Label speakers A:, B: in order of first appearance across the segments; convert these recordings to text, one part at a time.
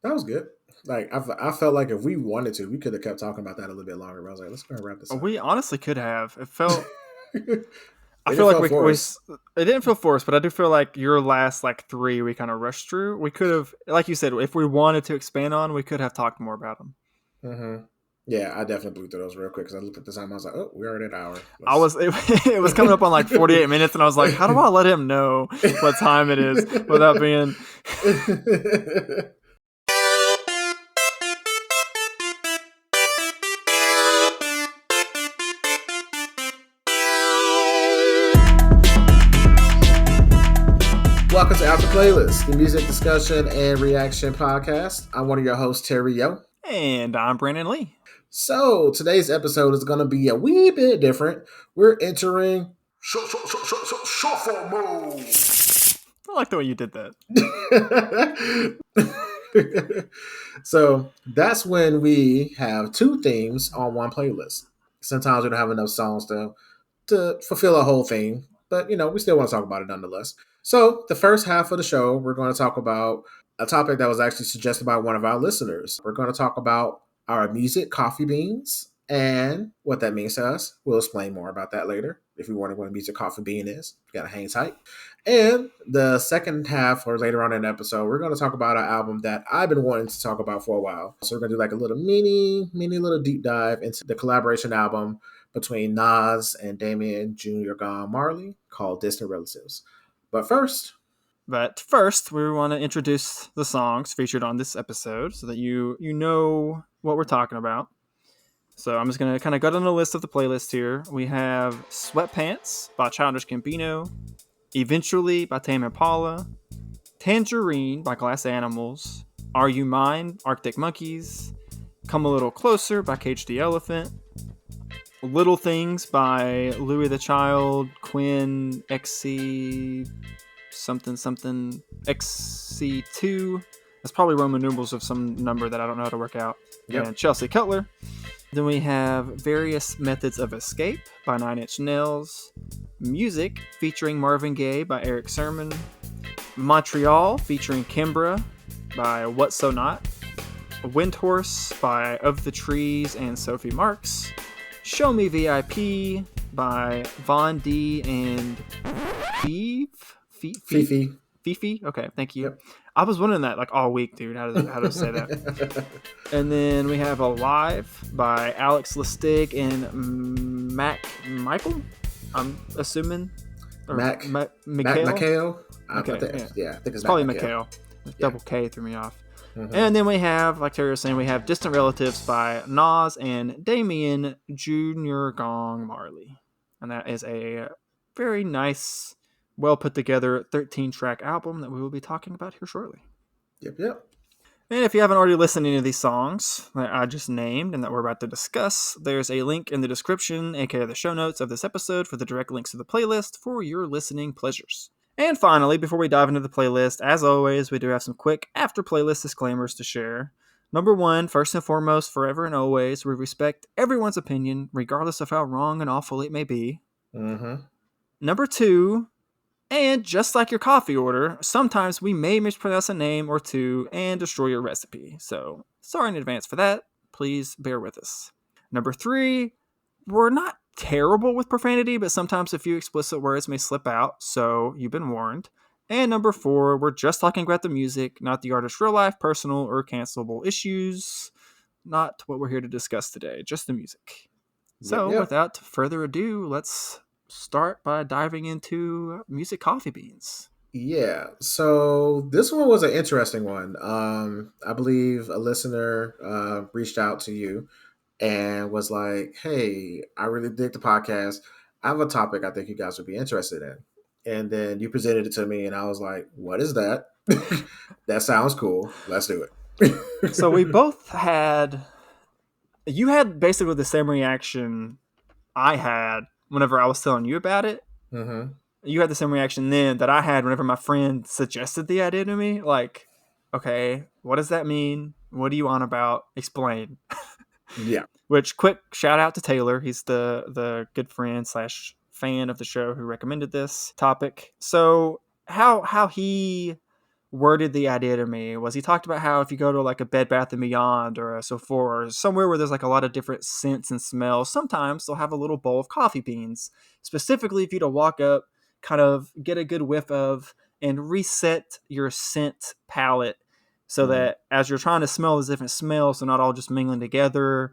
A: That was good. Like I felt like if we wanted to, we could have kept talking about that a little bit longer. But I was like, let's go and wrap this up.
B: We honestly could have. It felt.
A: It
B: I feel
A: didn't
B: like
A: feel
B: we
A: forced.
B: it didn't feel forced, but I do feel like your last like three we kind of rushed through. We could have, like you said, if we wanted to expand on, we could have talked more about them.
A: hmm Yeah, I definitely blew through those real quick because I looked at the time. I was like, oh, we're already at an hour.
B: I
A: Let's.
B: was it was coming up on like 48 minutes, and I was like, how do I let him know what time it is without being?
A: Welcome to After Playlist, the music discussion and reaction podcast. I'm one of your hosts, Terry Yo.
B: And I'm Brandon Lee.
A: So today's episode is going to be a wee bit different. We're entering shuffle mode.
B: I like the way you did that.
A: So that's when we have two themes on one playlist. Sometimes we don't have enough songs to fulfill a whole theme, but we still want to talk about it nonetheless. So the first half of the show, we're going to talk about a topic that was actually suggested by one of our listeners. We're going to talk about our music coffee beans and what that means to us. We'll explain more about that later. If you wonder what a music coffee bean is, you got to hang tight. And the second half, or later on in the episode, we're going to talk about an album that I've been wanting to talk about for a while. So we're going to do like a little mini little deep dive into the collaboration album between Nas and Damian Jr. Gong Marley called Distant Relatives. But first,
B: we want to introduce the songs featured on this episode so that you know what we're talking about. So I'm just going to kind of go down the list of the playlist here. We have Sweatpants by Childish Gambino, Eventually by Tame Impala, Tangerine by Glass Animals, Are You Mine? Arctic Monkeys, Come a Little Closer by Cage the Elephant, Little Things by Louis the Child, Quinn, XC something XCII. That's probably Roman numerals of some number that I don't know how to work out.
A: Yep.
B: And Chelsea Cutler. Then we have Various Methods of Escape by Nine Inch Nails, Music featuring Marvin Gaye by Erick Sermon, Montreal featuring Kimbra by What So Not, Windhorse by Of the Trees and Sophie Marks, Show Me VIP by Von D and Fifi. Okay, thank you.
A: Yep.
B: I was wondering that like all week, dude. How to say that? And then we have Alive by Alex Lustig and Michael. I'm assuming.
A: Or Mikhail.
B: Okay,
A: I think it's
B: probably Mikhail. Double K threw me off. Mm-hmm. And then we have, like Terry was saying, we have Distant Relatives by Nas and Damian Jr. Gong Marley. And that is a very nice, well put together 13-track album that we will be talking about here shortly.
A: Yep.
B: And if you haven't already listened to any of these songs that I just named and that we're about to discuss, there's a link in the description, aka the show notes of this episode, for the direct links to the playlist for your listening pleasures. And finally, before we dive into the playlist, as always, we do have some quick after playlist disclaimers to share. Number one, first and foremost, forever and always, we respect everyone's opinion, regardless of how wrong and awful it may be.
A: Mm-hmm.
B: Number two, and just like your coffee order, sometimes we may mispronounce a name or two and destroy your recipe. So, sorry in advance for that. Please bear with us. Number three, we're not terrible with profanity, but sometimes a few explicit words may slip out, so you've been warned. And number four, we're just talking about the music, not the artist's real life, personal, or cancelable issues. Not what we're here to discuss today, just the music. So, without further ado, let's start by diving into music coffee beans.
A: Yeah, so this one was an interesting one. I believe a listener reached out to you and was like, hey, I really dig the podcast. I have a topic I think you guys would be interested in. And then you presented it to me and I was like, what is that? That sounds cool. Let's do it.
B: So we both had, you had basically the same reaction I had whenever I was telling you about it.
A: Mm-hmm.
B: You had the same reaction then that I had whenever my friend suggested the idea to me. Like, okay, what does that mean? What are you on about? Explain.
A: Yeah.
B: Which, quick shout out to Taylor. He's the good friend / fan of the show who recommended this topic. So how he worded the idea to me was he talked about how if you go to like a Bed Bath and Beyond or a Sephora or somewhere where there's like a lot of different scents and smells, sometimes they'll have a little bowl of coffee beans, specifically for you to walk up, kind of get a good whiff of, and reset your scent palette so
A: Mhm.
B: that as you're trying to smell those different smells, they're not all just mingling together.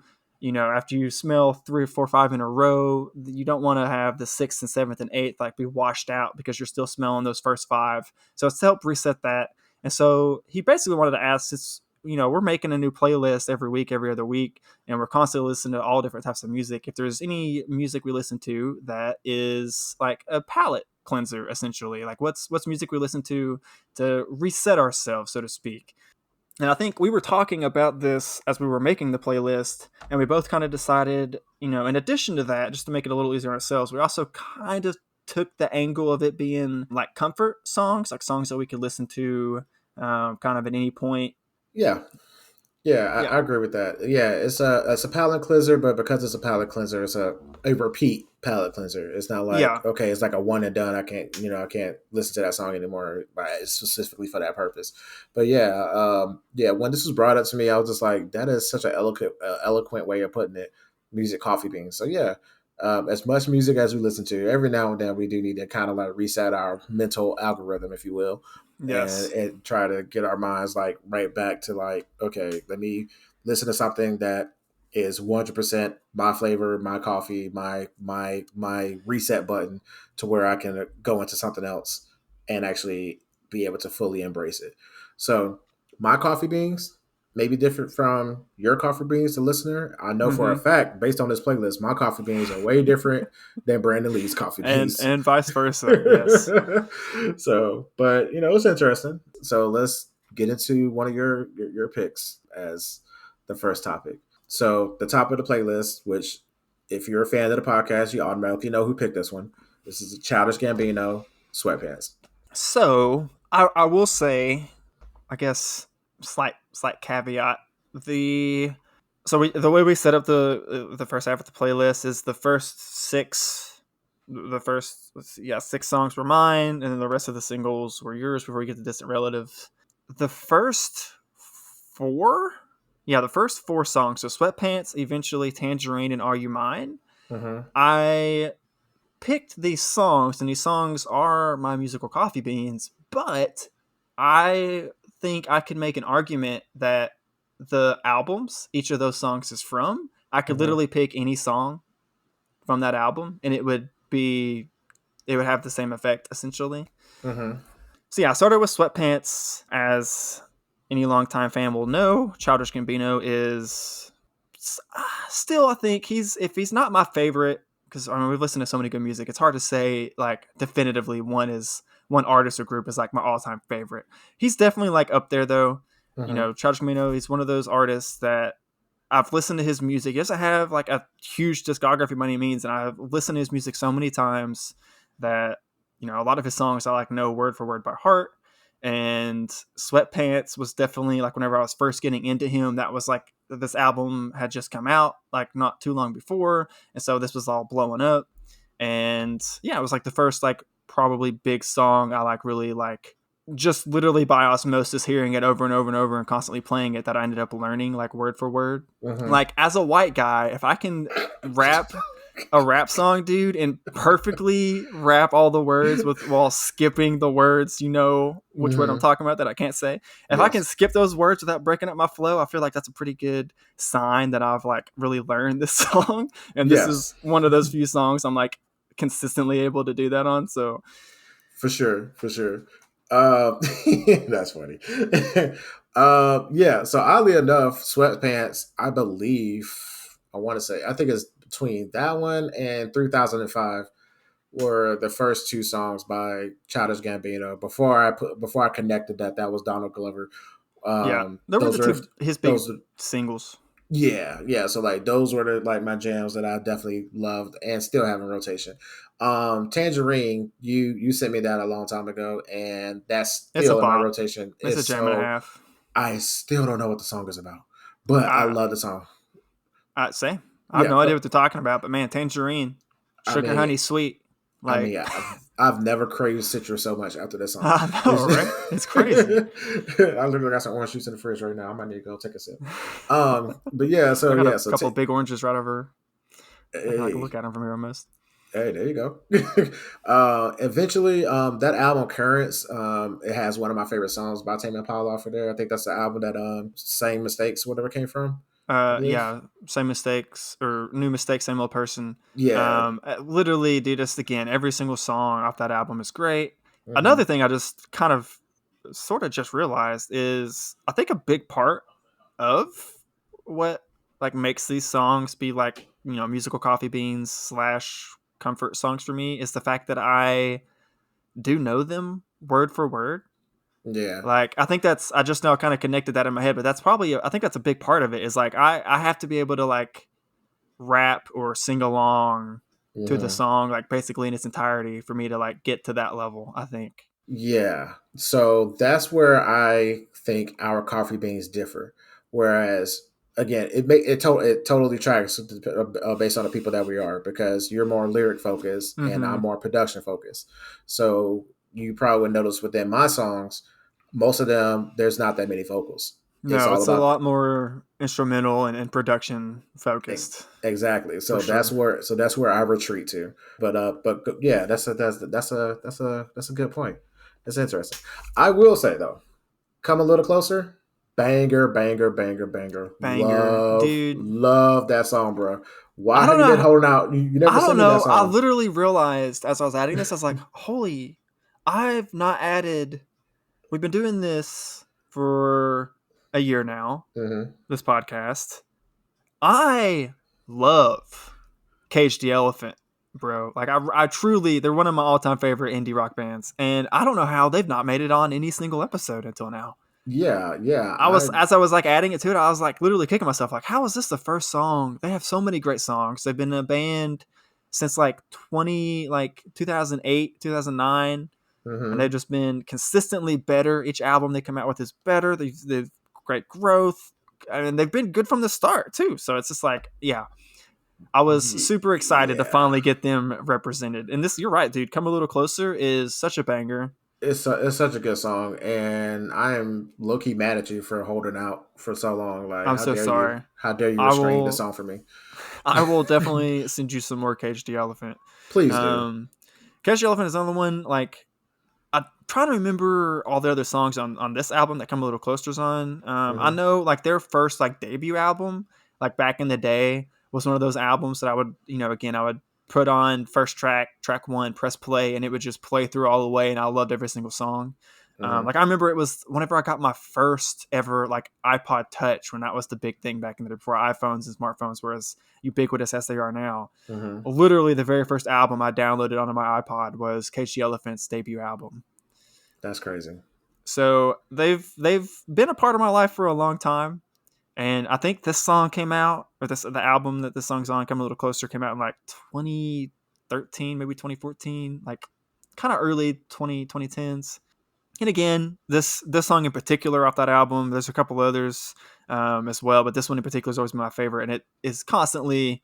B: After you smell 3 or 4 or 5 in a row, you don't want to have the sixth and seventh and eighth like be washed out because you're still smelling those first five. So it's to help reset that. And so he basically wanted to ask, it's, we're making a new playlist every week, every other week, and we're constantly listening to all different types of music. If there's any music we listen to that is like a palate cleanser, essentially, like what's music we listen to reset ourselves, so to speak. And I think we were talking about this as we were making the playlist, and we both kind of decided, in addition to that, just to make it a little easier on ourselves, we also kind of took the angle of it being like comfort songs, like songs that we could listen to kind of at any point.
A: Yeah, yeah,
B: Yeah.
A: I agree with that. Yeah, it's a palate cleanser, but because it's a palate cleanser, it's a repeat palate cleanser. It's not like
B: Yeah.
A: okay, it's like a one and done. I can't listen to that song anymore specifically for that purpose. But yeah, yeah, when this was brought up to me, I was just like, that is such an eloquent way of putting it. Music, coffee beans. So yeah, as much music as we listen to, every now and then we do need to kind of like reset our mental algorithm, if you will,
B: Yes.
A: and try to get our minds like right back to like, okay, let me listen to something that is 100% my flavor, my coffee, my reset button to where I can go into something else and actually be able to fully embrace it. So my coffee beans may be different from your coffee beans, the listener. I know for a
B: Mm-hmm.
A: fact, based on this playlist, my coffee beans are way different than Brandon Lee's coffee
B: And
A: beans.
B: and vice versa. Yes.
A: So, but it's interesting. So let's get into one of your picks as the first topic. So the top of the playlist, which if you're a fan of the podcast, you automatically know who picked this one. This is Childish Gambino, Sweatpants.
B: So I will say, I guess, slight caveat. The the way we set up the first half of the playlist is the first six, the first, let's see, yeah, 6 songs were mine, and then the rest of the singles were yours before we get to Distant Relatives. The first four, yeah, the first 4 songs, so Sweatpants, eventually Tangerine, and Are You Mine.
A: Mm-hmm.
B: I picked these songs, and these songs are my musical coffee beans, but I think I could make an argument that the albums each of those songs is from, I could
A: Mm-hmm.
B: literally pick any song from that album and it would have the same effect essentially.
A: Mm-hmm.
B: So yeah, I started with Sweatpants. As any longtime fan will know, Childish Gambino is still, I think if he's not my favorite, because I mean we've listened to so many good music, it's hard to say like definitively one artist or group is like my all time favorite. He's definitely like up there though.
A: Mm-hmm.
B: Childish Gambino, he's one of those artists that I've listened to his music. He doesn't have like a huge discography by any means, and I've listened to his music so many times that a lot of his songs I like know word for word by heart. And Sweatpants was definitely like whenever I was first getting into him, that was like this album had just come out like not too long before, and so this was all blowing up. And yeah, it was like the first like probably big song I like really like just literally by osmosis hearing it over and over and over and constantly playing it that I ended up learning like word for word.
A: Mm-hmm.
B: Like as a white guy, if I can rap a rap song, dude, and perfectly rap all the words while skipping the words, which word I'm
A: Mm-hmm.
B: talking about that I can't say. If I can
A: Yes.
B: skip those words without breaking up my flow, I feel like that's a pretty good sign that I've like really learned this song. And this is
A: Yes.
B: one of those few songs I'm like consistently able to do that on. So
A: For sure, for sure. That's funny. Yeah. So oddly enough, Sweatpants, I believe, I want to say, I think it's between that one and 3005 were the first 2 songs by Childish Gambino. Before I connected that was Donald Glover.
B: yeah, there were the
A: Those are
B: two his big
A: those
B: singles.
A: yeah, yeah. So like those were like my jams that I definitely loved and still have in rotation. Tangerine, you sent me that a long time ago, and that's
B: It's a
A: still in my
B: bop.
A: rotation.
B: It's a
A: It's
B: jam and a
A: so
B: half.
A: I still don't know what the song is about, but I
B: I
A: love the song.
B: I'd I have
A: Yeah,
B: no idea what they're talking about, but man, Tangerine,
A: I
B: sugar
A: mean,
B: honey sweet,
A: I mean,
B: like
A: I've never craved citrus so much after this song.
B: I know, right? It's crazy.
A: I literally got some orange juice in the fridge right now. I might need to go take a sip. But yeah,
B: I
A: so
B: got a
A: yeah, so
B: couple of big oranges right over. I can like look
A: hey,
B: at them from here almost.
A: hey, there you go. Eventually, that album Currents, it has one of my favorite songs by Tame Impala off of there. I think that's the album that Same Mistakes, whatever came from, I believe.
B: Yeah, same mistakes or new mistakes, same old person.
A: Yeah.
B: Literally, dude, just again, every single song off that album is great. Another
A: Hmm.
B: thing I just kind of sort of just realized is I think a big part of what like makes these songs be like, musical coffee beans slash comfort songs for me is the fact that I do know them word for word.
A: Yeah.
B: Like I think that's I just now kind of connected that in my head, but that's probably I think that's a big part of it is like I have to be able to like rap or sing along to the
A: Hmm.
B: song like basically in its entirety for me to like get to that level, I think.
A: Yeah. So that's where I think our coffee beans differ. Whereas again, it totally tracks based on the people that we are because you're more lyric focused and I'm
B: Mhm.
A: more production focused. So you probably would notice within my songs, most of them there's not that many vocals. It's
B: No,
A: all
B: it's a
A: about
B: lot more instrumental and production focused
A: exactly.
B: for sure.
A: So that's where I retreat to. But yeah, that's a good point. That's interesting. I will say though, come a little closer. Banger, banger, banger, banger.
B: Banger. Dude,
A: Love that song, bro. Why
B: I
A: have
B: don't
A: you been
B: know.
A: holding out? You never
B: I
A: sent
B: don't
A: me that
B: know. I
A: song.
B: literally realized as I was adding this, I was like, holy, I've not added. We've been doing this for a year now,
A: Hmm.
B: this podcast. I love Cage the Elephant, bro. Like, I truly, they're one of my all time favorite indie rock bands. And I don't know how they've not made it on any single episode until now.
A: Yeah, yeah.
B: As I was like adding it to it, I was like literally kicking myself, like, how is this the first song? They have so many great songs. They've been a band since like 2008, 2009, and
A: Hmm.
B: they've just been consistently better. Each album they come out with is better. They've great growth. I mean, they've been good from the start too. So it's just like, yeah, I was super excited to
A: Yeah.
B: finally get them represented. And this, you're right, dude. Come a little closer is such a banger.
A: It's such a good song, and I am low key mad at you for holding out for so long. Like,
B: I'm so sorry.
A: How dare you
B: I
A: restrain this
B: will
A: song for me?
B: I will definitely send you some more Cage the Elephant.
A: Please do.
B: Um, Cage the Elephant is another one. Like I'm trying to remember all the other songs on this album that come a little closer on. I
A: Hmm.
B: know like their first like debut album, like back in the day, was one of those albums that I would, again, I would put on first track one, press play, and it would just play through all the way, and I loved every single song.
A: Hmm.
B: Like I remember it was whenever I got my first ever like iPod Touch when that was the big thing back in the day before iPhones and smartphones were as ubiquitous as they are now.
A: Hmm.
B: Literally, the very first album I downloaded onto my iPod was Cage the Elephant's debut album.
A: That's crazy.
B: So they've been a part of my life for a long time, and I think this song came out, or the album that this song's on, "Come a Little Closer," came out in like 2013, maybe 2014, like kind of early 2010s. And again, this song in particular off that album, there's a couple others as well, but this one in particular is always my favorite, and it is constantly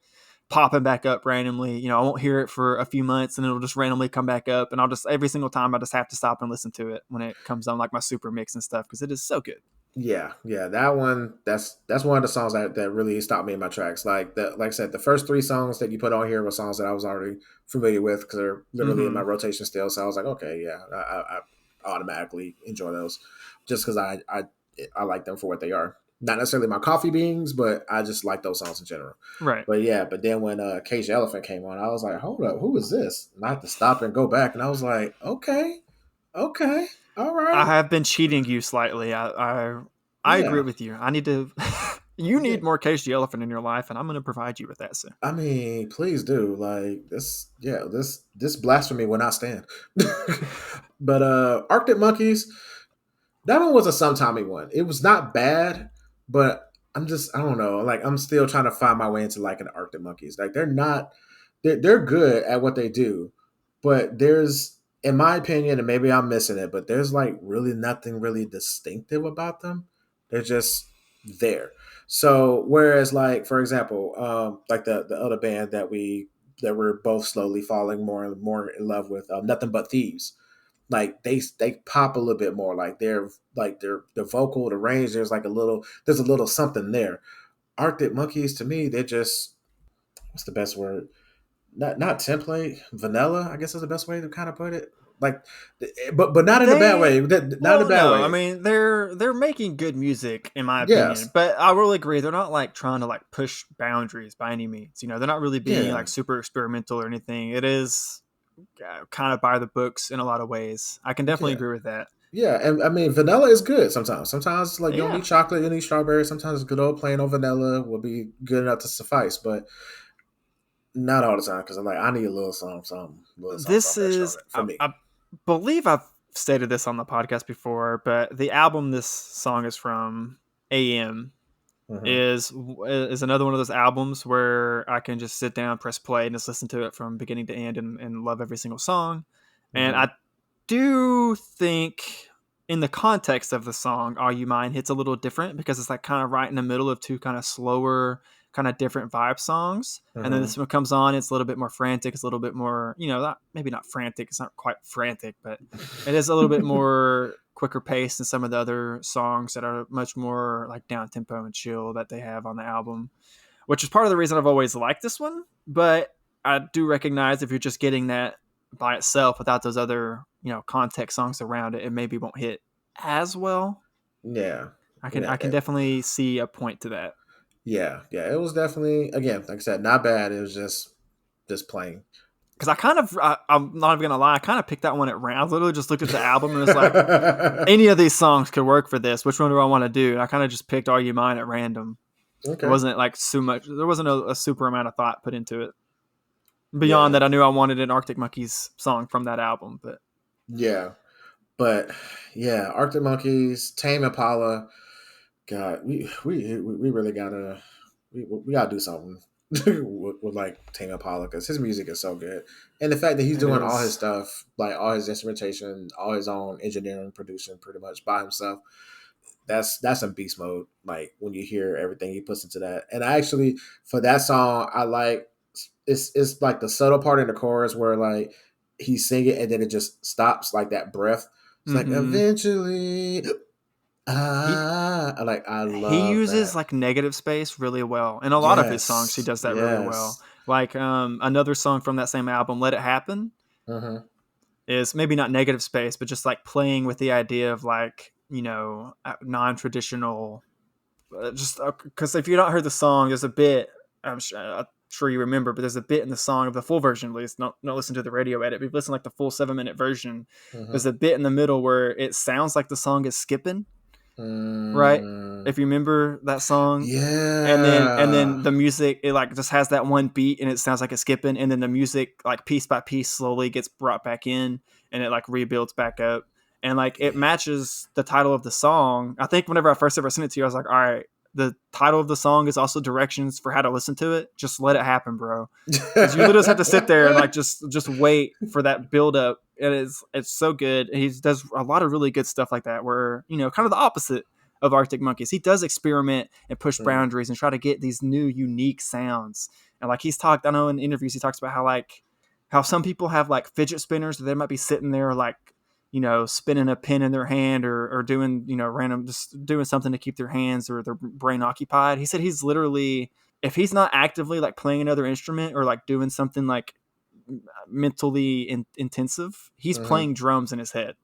B: popping back up randomly. I won't hear it for a few months, and it'll just randomly come back up, and I'll just every single time I just have to stop and listen to it when it comes on like my super mix and stuff because it is so good.
A: Yeah, yeah, that one. That's one of the songs that really stopped me in my tracks. Like I said, the first three songs that you put on here were songs that I was already familiar with because they're literally in my
B: Mm-hmm.
A: rotation still. So I was like, okay, yeah, I automatically enjoy those just because I like them for what they are. Not necessarily my coffee beans, but I just like those songs in general.
B: Right.
A: But yeah, but then when Cage the Elephant came on, I was like, hold up, who is this? And I had to stop and go back, and I was like, okay, okay, all
B: I
A: right,
B: have been cheating you slightly. I agree
A: yeah.
B: with you. I need to. You
A: Yeah,
B: need more Cage the Elephant in your life, and I'm going to provide you with that soon.
A: I mean, please do. Like this, yeah, this blasphemy will not stand. But Arctic Monkeys, that one was a sometimey one. It was not bad, but I don't know. Like I'm still trying to find my way into liking the Arctic Monkeys. Like they're good at what they do, but there's in my opinion, and maybe I'm missing it, but there's like really nothing really distinctive about them. They're just there. So whereas like for example, like the other band that we're both slowly falling more and more in love with. Nothing But Thieves. Like they pop a little bit more. Like they're like their vocal, the range. There's a little something there. Arctic Monkeys to me, they're just what's the best word? Not template, vanilla. I guess is the best way to kind of put it. Like, but not in a bad
B: They
A: way. Not in a
B: well,
A: bad
B: no, I
A: way.
B: mean they're making good music in my opinion,
A: Yes.
B: but I will agree they're not like trying to like push boundaries by any means. You know, they're not really being
A: Yeah.
B: like super experimental or anything. It is kind of by the books in a lot of ways. I can definitely
A: Yeah.
B: agree with that.
A: Yeah, and I mean vanilla is good sometimes. Sometimes like you don't
B: Yeah,
A: need chocolate, you need strawberry. Sometimes good old plain old vanilla will be good enough to suffice, but not all the time because I'm like I need a little
B: this
A: something extra
B: is
A: on it for me.
B: I believe I've stated this on the podcast before, but the album this song is from, AM,
A: Hmm.
B: is another one of those albums where I can just sit down, press play, and just listen to it from beginning to end and love every single song. And
A: Hmm.
B: I do think in the context of the song, Are You Mine hits a little different because it's like kind of right in the middle of two kind of slower, kind of different vibe songs. And then
A: Hmm.
B: this one comes on, it's a little bit more frantic, it's a little bit more, maybe not frantic, it's not quite frantic, but it is a little bit more quicker pace than some of the other songs that are much more like down tempo and chill that they have on the album, which is part of the reason I've always liked this one. But I do recognize if you're just getting that by itself without those other, context songs around it, it maybe won't hit as well.
A: Yeah,
B: I can
A: yeah,
B: I can definitely see a point to that.
A: yeah, yeah. It was definitely again, like I said, not bad. It was just plain.
B: Because I'm not even gonna lie, I kind of picked that one at random. I literally just looked at the album and was like, any of these songs could work for this. Which one do I want to do? And I kind of just picked Are You Mine at random. It
A: Okay.
B: wasn't like so much. There wasn't a super amount of thought put into it. Beyond
A: Yeah,
B: that, I knew I wanted an Arctic Monkeys song from that album, but
A: yeah, but yeah, Arctic Monkeys, Tame Impala. God, we really we gotta do something with like Tame Impala because his music is so good, and the fact that he's
B: it
A: doing all his
B: is.
A: stuff, like all his instrumentation, all his own engineering, producing, pretty much by himself. That's some beast mode. Like when you hear everything he puts into that, and I actually for that song, I like it's like the subtle part in the chorus where like he's singing and then it just stops like that breath. It's like
B: Mm-hmm.
A: eventually
B: He
A: I
B: he
A: love
B: uses
A: that.
B: like negative space really well. In a lot of his songs, he
A: Yes.
B: does that really well.
A: Yes.
B: Like another song from that same album, Let It Happen,
A: Hmm.
B: is maybe not negative space, but just like playing with the idea of like, non-traditional. Just because if you don't heard the song, there's a bit. I'm sure you remember, but there's a bit in the song of the full version, at least. Not listen to the radio edit. But if you listen like the full 7 minute version,
A: Hmm.
B: there's a bit in the middle where it sounds like the song is skipping, right?
A: Mm,
B: If you remember that song, and then
A: yeah.
B: the music, it like just has that one beat and it sounds like it's skipping, and then the music like piece by piece slowly gets brought back in and it like rebuilds back up, and like it matches the title of the song. I think whenever I first ever sent it to you, I was like, all right, the title of the song is also directions for how to listen to it. Just let it happen, bro. Because you literally just have to sit there and like just wait for that build up. It's so good. He does a lot of really good stuff like that, where kind of the opposite of Arctic Monkeys. He does experiment and push
A: Mm,
B: boundaries and try to get these new unique sounds. And like he's talked, I know in interviews he talks about how some people have like fidget spinners. They might be sitting there like spinning a pen in their hand or doing random just doing something to keep their hands or their brain occupied. He said he's literally, if he's not actively like playing another instrument or like doing something like mentally intensive, he's
A: hmm.
B: playing drums in his head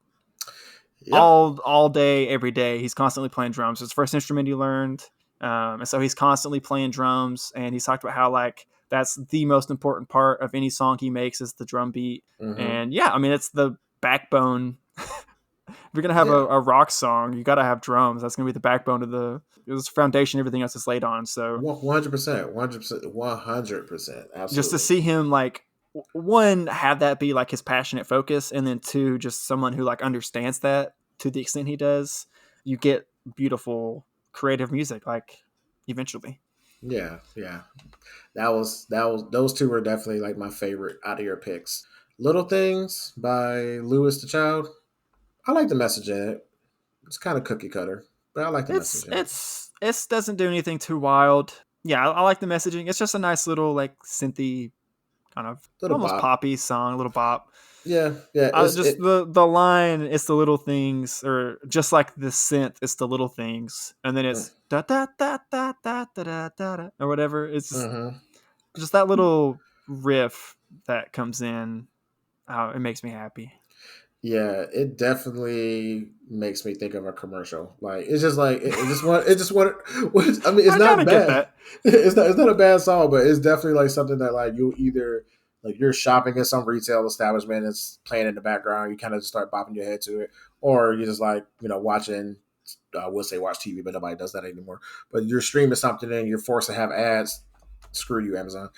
A: Yep.
B: all day, every day. He's constantly playing drums. His first instrument he learned, and so he's constantly playing drums. And he's talked about how like that's the most important part of any song he makes is the drum beat.
A: Hmm.
B: And yeah, I mean it's the backbone. If you're gonna have
A: Yeah.
B: a rock song, you gotta have drums. That's gonna be the backbone of the foundation. Everything else is laid on. So
A: 100%. 100%. 100%.
B: just to
A: Absolutely.
B: see him like one have that be like his passionate focus, and then two just someone who like understands that to the extent he does, you get beautiful creative music like eventually.
A: Yeah. Yeah. That was those two were definitely like my favorite out of your picks. Little Things by Lewis the Child. I like the message in it. It's kind of cookie cutter, but I like the
B: it's
A: message in it.
B: it's it doesn't do anything too wild. Yeah, I like the messaging. It's just a nice little like synthy kind of
A: Little
B: almost
A: bop.
B: poppy song, a little bop.
A: Yeah, yeah.
B: Just the line, it's the little things, or just like the synth, it's the little things, and then it's da da da da da da da da or whatever. It's
A: mm-hmm.
B: just that little riff that comes in. It makes me happy.
A: Yeah, it definitely makes me think of a commercial. Like it's just like it just want. I mean, it's
B: I kind
A: not
B: of get
A: bad.
B: that.
A: It's not a bad song, but it's definitely like something that like you either like you're shopping at some retail establishment, it's playing in the background, you kind of just start bopping your head to it, or you're just like watching. We'll say watch TV, but nobody does that anymore. But you're streaming something and you're forced to have ads. Screw you, Amazon.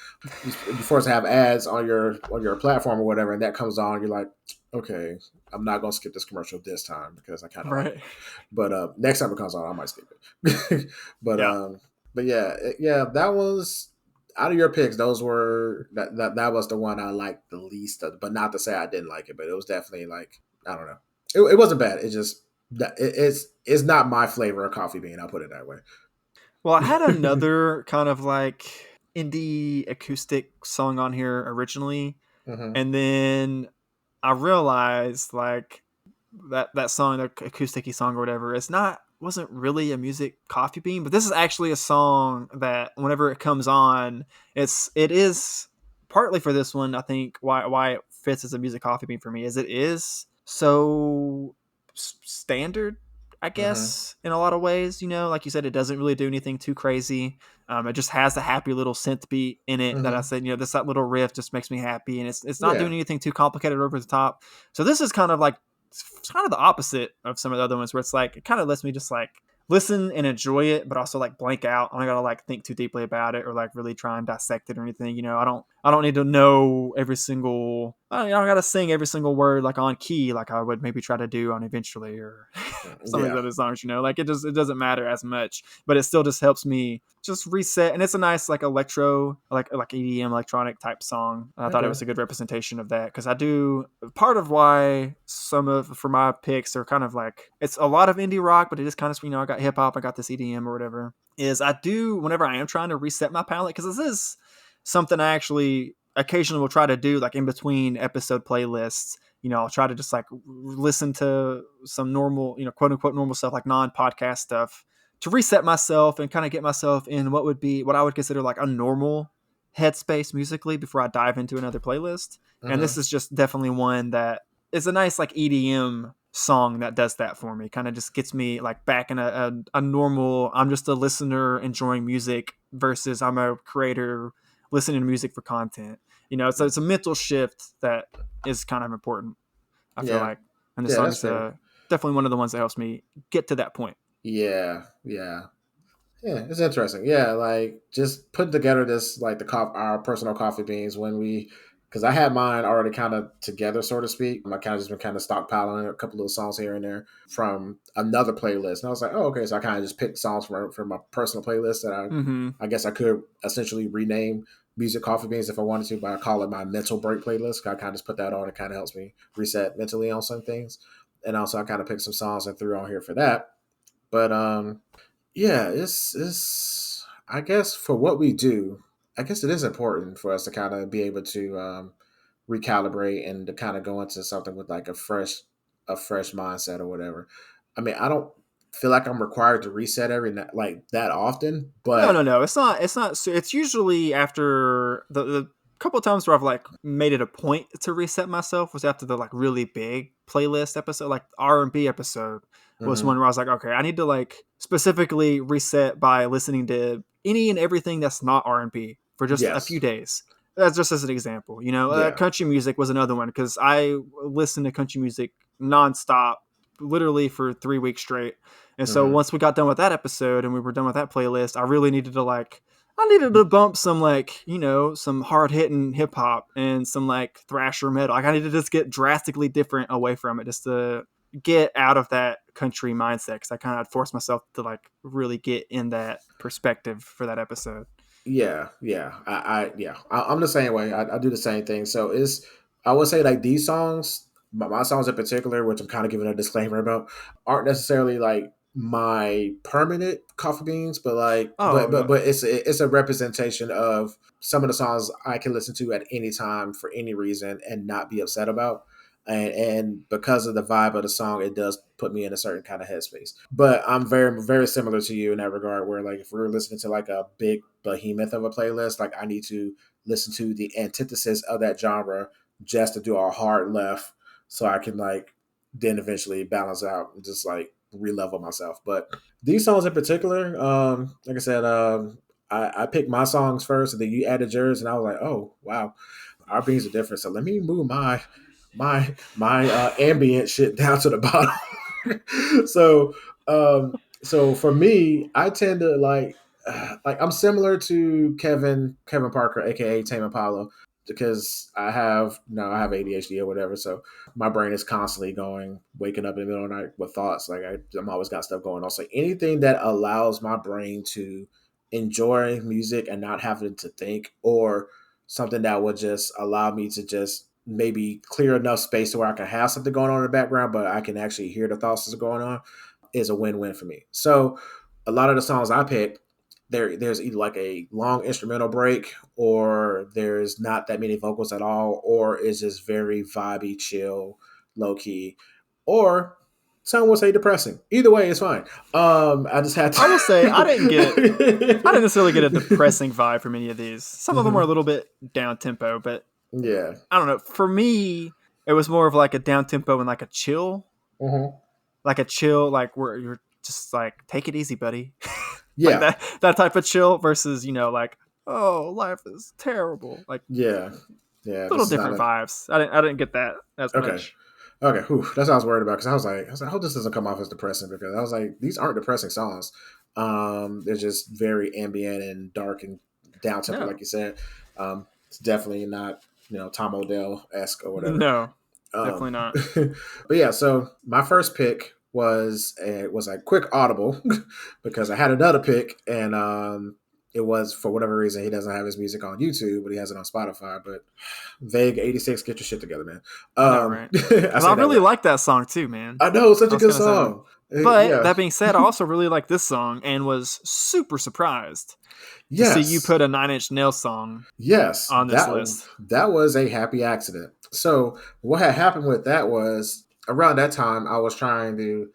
A: You're forced to have ads on your platform or whatever, and that comes on. You're like, okay, I'm not gonna skip this commercial this time because I kind of like
B: Right.
A: it. But next time it comes on, I might skip it. but
B: Yeah.
A: um, but yeah, yeah, that was out of your picks. Those were that was the one I liked the least. But not to say I didn't like it, but it was definitely like I don't know. It wasn't bad. It just it's not my flavor of coffee bean. I'll put it that way.
B: Well, I had another kind of like indie acoustic song on here originally,
A: hmm
B: and then I realized like that song, the acousticy song or whatever, it's not wasn't really a music coffee bean, but this is actually a song that whenever it comes on, it is partly for this one. I think why it fits as a music coffee bean for me is it is so standard, I
A: hmm
B: guess, in a lot of ways. Like you said, it doesn't really do anything too crazy. It just has a happy little synth beat in it that I
A: hmm
B: said, that little riff just makes me happy, and it's not
A: Yeah.
B: doing anything too complicated or over the top. So this is kind of like it's kind of the opposite of some of the other ones where it's like it kind of lets me just like listen and enjoy it, but also like blank out. I don't gotta like think too deeply about it or like really try and dissect it or anything. I don't need to know every single. I don't gotta sing every single word like on key like I would maybe try to do on Eventually or some of these
A: Yeah.
B: other songs. Like it doesn't matter as much, but it still just helps me just reset. And it's a nice like electro like EDM electronic type song. I thought it
A: Okay.
B: was a good representation of that because I do part of why some of for my picks are kind of like it's a lot of indie rock, but it is kind of I got hip hop, I got this EDM or whatever. Is I do whenever I am trying to reset my palette because this is something I actually occasionally will try to do like in between episode playlists. I'll try to just like listen to some normal, quote unquote normal stuff like non-podcast stuff to reset myself and kind of get myself in what I would consider like a normal headspace musically before I dive into another playlist. And this
A: hmm
B: is just definitely one that is a nice like EDM song that does that for me. Kind of just gets me like back in a normal, I'm just a listener enjoying music versus I'm a creator listening to music for content. So it's a mental shift that is kind of important, I feel
A: Yeah.
B: like. And the
A: Yeah.
B: song
A: That's
B: is
A: fair.
B: definitely one of the ones that helps me get to that point.
A: Yeah. Yeah. Yeah, it's interesting. Yeah, like just putting together this like our personal coffee beans when we because I had mine already kind of together, so to speak. I kind of just been kind of stockpiling a couple of songs here and there from another playlist, and I was like, oh, okay. So I kind of just picked songs from my personal playlist that
B: Mm-hmm.
A: I guess I could essentially rename music coffee beans if I wanted to, but I call it my mental break playlist. I kind of just put that on. It kind of helps me reset mentally on some things, and also I kind of picked some songs and threw on here for that. But yeah, it's I guess for what we do, I guess it is important for us to kind of be able to recalibrate and to kind of go into something with like a fresh mindset or whatever. I mean, I don't feel like I'm required to reset like that often,
B: No,
A: but
B: no, no. It's not. It's not. It's usually after the couple of times where I've like made it a point to reset myself was after the like really big playlist episode, like R&B episode was one
A: mhm,
B: where I was like, okay, I need to like specifically reset by listening to any and everything that's not R&B for just a few
A: yes,
B: days. That's just as an example.
A: yeah,
B: Country music was another one because I listened to country music nonstop, literally for 3 weeks straight. And so
A: mhm,
B: once we got done with that episode and we were done with that playlist, I needed to bump some like, some hard hitting hip hop and some like thrasher metal. Like I needed to just get drastically different away from it just to get out of that country mindset because I kind of forced myself to like really get in that perspective for that episode.
A: yeah, yeah. I'm the same way. I do the same thing. So I would say like these songs, my songs in particular, which I'm kind of giving a disclaimer about, aren't necessarily like my permanent coffee beans, but like,
B: Oh,
A: but it's a representation of some of the songs I can listen to at any time for any reason and not be upset about. And because of the vibe of the song, it does put me in a certain kind of headspace. But I'm very similar to you in that regard, where like if we're listening to like a big behemoth of a playlist, like I need to listen to the antithesis of that genre just to do a hard left, so I can like then eventually balance out and just like re-level myself. But these songs in particular, like I said, I picked my songs first, and then you added yours, and I was like, oh wow, our beans are different. So let me move my ambient shit down to the bottom. so so for me, I tend to like I'm similar to Kevin Parker, aka Tame Impala, because I have ADHD or whatever. So my brain is constantly going, waking up in the middle of the night with thoughts. Like I'm always got stuff going on. So anything that allows my brain to enjoy music and not having to think, or something that would just allow me to just maybe clear enough space to where I can have something going on in the background, but I can actually hear the thoughts that's going on, is a win-win for me. So a lot of the songs I picked, there's either like a long instrumental break, or there's not that many vocals at all, or it's just very vibey, chill, low key, or some would say depressing. Either way, it's fine. I just had
B: I will say I didn't
A: to.
B: necessarily get a depressing vibe from any of these. Some of them were a
A: Mhm.
B: little bit down tempo, but
A: Yeah.
B: I don't know. For me, it was more of like a down tempo and
A: Hmm.
B: like a chill, like where you're just like take it easy, buddy, like
A: Yeah.
B: that type of chill versus like oh life is terrible, like
A: Yeah. Yeah.
B: little
A: This is not
B: different
A: a.
B: vibes. I didn't get that as
A: Okay.
B: much.
A: Okay, whew, that's what I was worried about, because I hope this doesn't come off as depressing, because I was like, these aren't depressing songs. They're just very ambient and dark and down tempo,
B: No,
A: like you said. It's definitely not Tom Odell esque or whatever.
B: no, definitely
A: Um,
B: not.
A: but yeah, so my first pick was a quick audible because I had another pick, and it was, for whatever reason, he doesn't have his music on YouTube, but he has it on Spotify. But Vague 86, get your shit together, man.
B: I know, right?
A: I
B: Because I
A: say that
B: really
A: with,
B: like that song too, man.
A: I know, such
B: I
A: a
B: was
A: good
B: gonna say that.
A: song.
B: But
A: Yeah.
B: that being said, I also really like this song and was super surprised to see you
A: Yes.
B: put a Nine Inch Nails song
A: Yes.
B: on this list.
A: That was a happy accident. So what had happened with that was, around that time I was trying to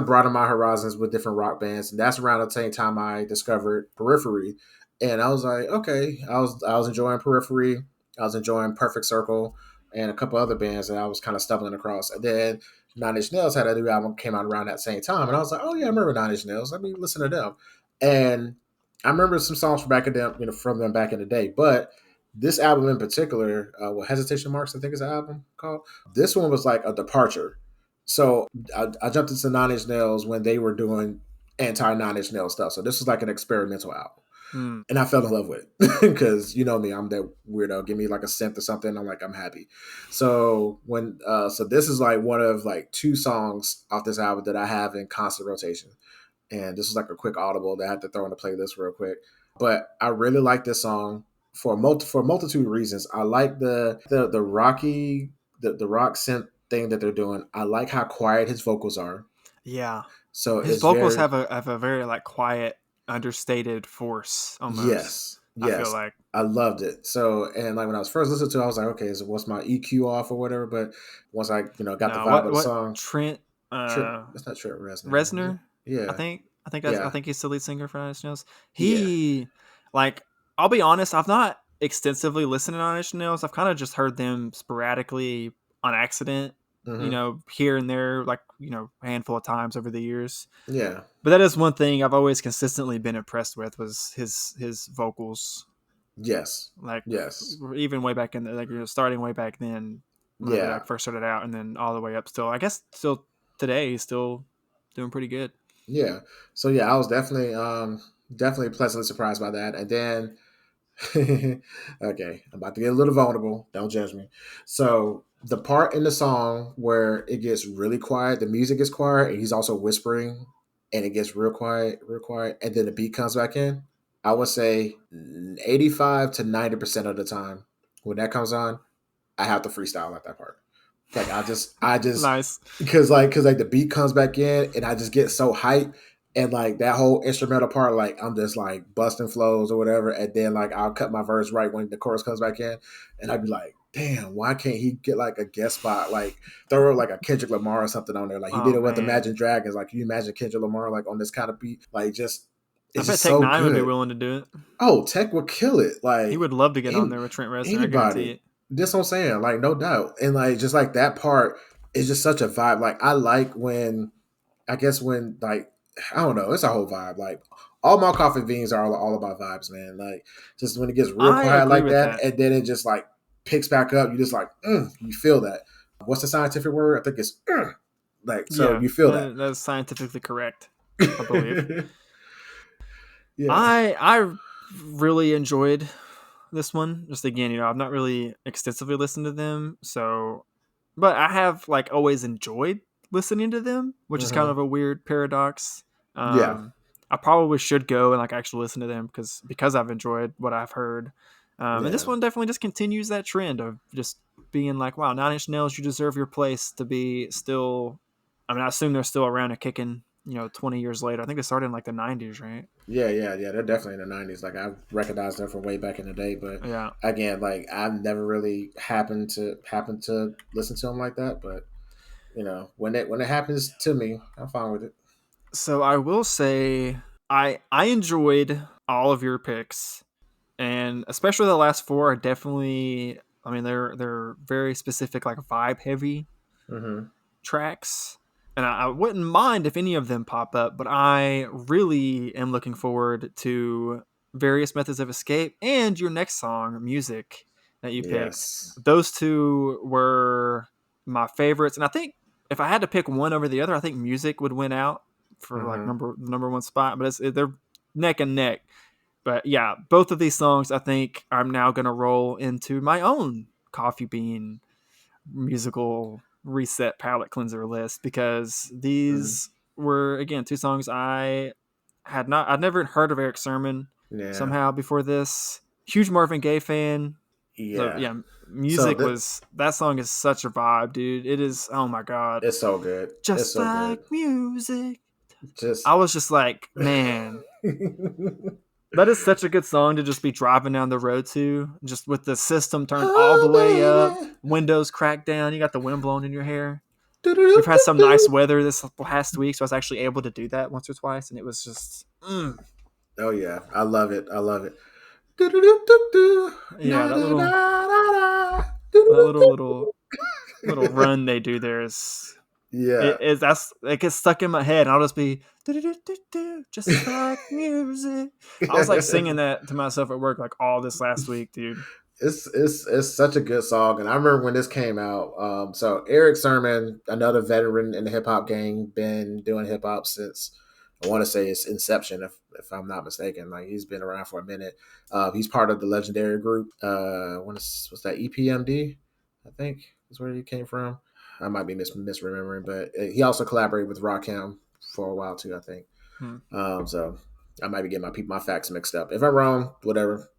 A: broaden my horizons with different rock bands, and that's around the same time I discovered Periphery. And I was like, okay, I was enjoying Periphery, I was enjoying Perfect Circle, and a couple other bands that I was kind of stumbling across. And then Nine Inch Nails had a new album, came out around that same time, and I was like, oh yeah, I remember Nine Inch Nails. Let me listen to them. And I remember some songs from back in them, from them back in the day. But this album in particular, what Hesitation Marks, I think is the album called. This one was like a departure. So I jumped into Nine Inch Nails when they were doing anti Nine Inch Nails stuff. So this was like an experimental album,
B: Hmm.
A: and I fell in love with it because you know me, I'm that weirdo. Give me like a synth or something, I'm like, I'm happy. So so this is like one of like two songs off this album that I have in constant rotation, and this was like a quick audible that I had to throw in the playlist real quick. But I really like this song for a multitude of reasons. I like the rocky the rock synth thing that they're doing. I like how quiet his vocals are.
B: Yeah,
A: So
B: his
A: it's
B: vocals
A: very.
B: have a very like quiet, understated force almost.
A: Yes,
B: I feel
A: yes,
B: like
A: I loved it. So, and like when I was first listening to it, I was like, okay, so what's my EQ off or whatever? But once I got the
B: no,
A: vibe of the
B: what
A: song,
B: Trent
A: Trip, that's not Trip Reznor, is it?
B: Reznor.
A: Yeah,
B: I
A: yeah,
B: think he's the lead singer for Nine Inch Nails.
A: yeah.
B: He like I'll be honest, I've not extensively listened to Nine Inch Nails. I've kind of just heard them sporadically on accident,
A: Hmm.
B: here and there, like a handful of times over the years.
A: Yeah.
B: But that is one thing I've always consistently been impressed with was his vocals.
A: Yes.
B: Like
A: Yes.
B: even way back in the like starting way back then whenever they
A: Yeah.
B: like first started out and then all the way up still. I guess still today he's still doing pretty good.
A: Yeah. So yeah, I was definitely pleasantly surprised by that. And then okay, I'm about to get a little vulnerable. Don't judge me. So the part in the song where it gets really quiet, the music is quiet, and he's also whispering, and it gets real quiet, and then the beat comes back in. I would say 85 to 90% of the time when that comes on, I have to freestyle at that part. Like I just
B: Nice.
A: because the beat comes back in and I just get so hyped and like that whole instrumental part, like I'm just like busting flows or whatever, and then like I'll cut my verse right when the chorus comes back in, and I'd be like, damn, why can't he get like a guest spot, like throw like a Kendrick Lamar or something on there, like he did
B: Oh
A: it with
B: man,
A: Imagine Dragons, like can you imagine Kendrick Lamar like on this kind of beat, like just
B: I
A: it's
B: bet
A: just
B: Tech
A: so
B: Nine would be
A: good.
B: willing to do it.
A: Oh, Tech would kill it.
B: He
A: Like
B: would love to get on
A: any,
B: there with Trent Reznor. I guarantee
A: anybody.
B: it.
A: That's what I'm saying. Like no doubt. And like just like that part is just such a vibe. Like I like when I guess when like I don't know, it's a whole vibe. Like all my coffee beans are all about vibes, man. Like just when it gets real
B: I
A: quiet
B: agree
A: like
B: with
A: that,
B: that.
A: and then it just like picks back up. You just like you feel that. What's the scientific word? I think it's like so
B: Yeah,
A: you feel that.
B: that's scientifically correct, I believe.
A: Yeah.
B: I really enjoyed this one. Just again, I've not really extensively listened to them, so but I have like always enjoyed listening to them, which is kind
A: hmm
B: of a weird paradox.
A: Yeah.
B: Um, I probably should go and like actually listen to them because I've enjoyed what I've heard. And this
A: Yeah.
B: one definitely just continues that trend of just being like, wow, Nine Inch Nails, you deserve your place to be still. I mean, I assume they're still around and kicking. 20 years later. I think they started in like the '90s, right?
A: Yeah. They're definitely in the '90s. Like I recognized them from way back in the day, but
B: Yeah.
A: again, like I've never really happened to listen to them like that. But when it happens to me, I'm fine with it.
B: So I will say I enjoyed all of your picks, and especially the last four are definitely. I mean, they're very specific, like vibe heavy
A: hmm
B: tracks, and I wouldn't mind if any of them pop up. But I really am looking forward to various methods of escape and your next song, music that you picked.
A: Yes.
B: Those two were my favorites, and I think if I had to pick one over the other, I think music would win out for like
A: hmm
B: number one spot. But they're neck and neck. But yeah, both of these songs I think I'm now gonna roll into my own coffee bean musical reset palette cleanser list because
A: hmm
B: these were again two songs I'd never heard of Erick Sermon
A: Yeah.
B: somehow before this. Huge Marvin Gaye fan. So
A: Yeah.
B: yeah,
A: So
B: music was that song is such a vibe, dude. It is, oh my god.
A: it's so good. It's
B: Just
A: so good.
B: like music. I
A: Just.
B: was just like, man, that is such a good song to just be driving down the road to, just with the system turned all the
A: Oh
B: way up,
A: baby.
B: windows cracked down, you got the wind blowing in your hair. We've had some nice
A: Do-do-do-do-do.
B: weather this past week, so I was actually able to do that once or twice, and it was just,
A: Oh yeah, I love it. I love it. Do-do-do-do-do.
B: yeah, that little
A: Na-da-da-da-da.
B: that little
A: Do-do-do-do-do.
B: little little run they do there is
A: Yeah.
B: that's it gets stuck in my head, and I'll just be just like music. I was like singing that to myself at work like all this last week, dude.
A: It's such a good song, and I remember when this came out. So Erick Sermon, another veteran in the hip hop game, been doing hip hop since I want to say its inception, if I'm not mistaken. Like he's been around for a minute. He's part of the legendary group. What's that EPMD? I think is where he came from. I might be misremembering, but he also collaborated with Rakim for a while too. I think.
B: Hmm.
A: So I might be getting my facts mixed up. If I'm wrong, whatever,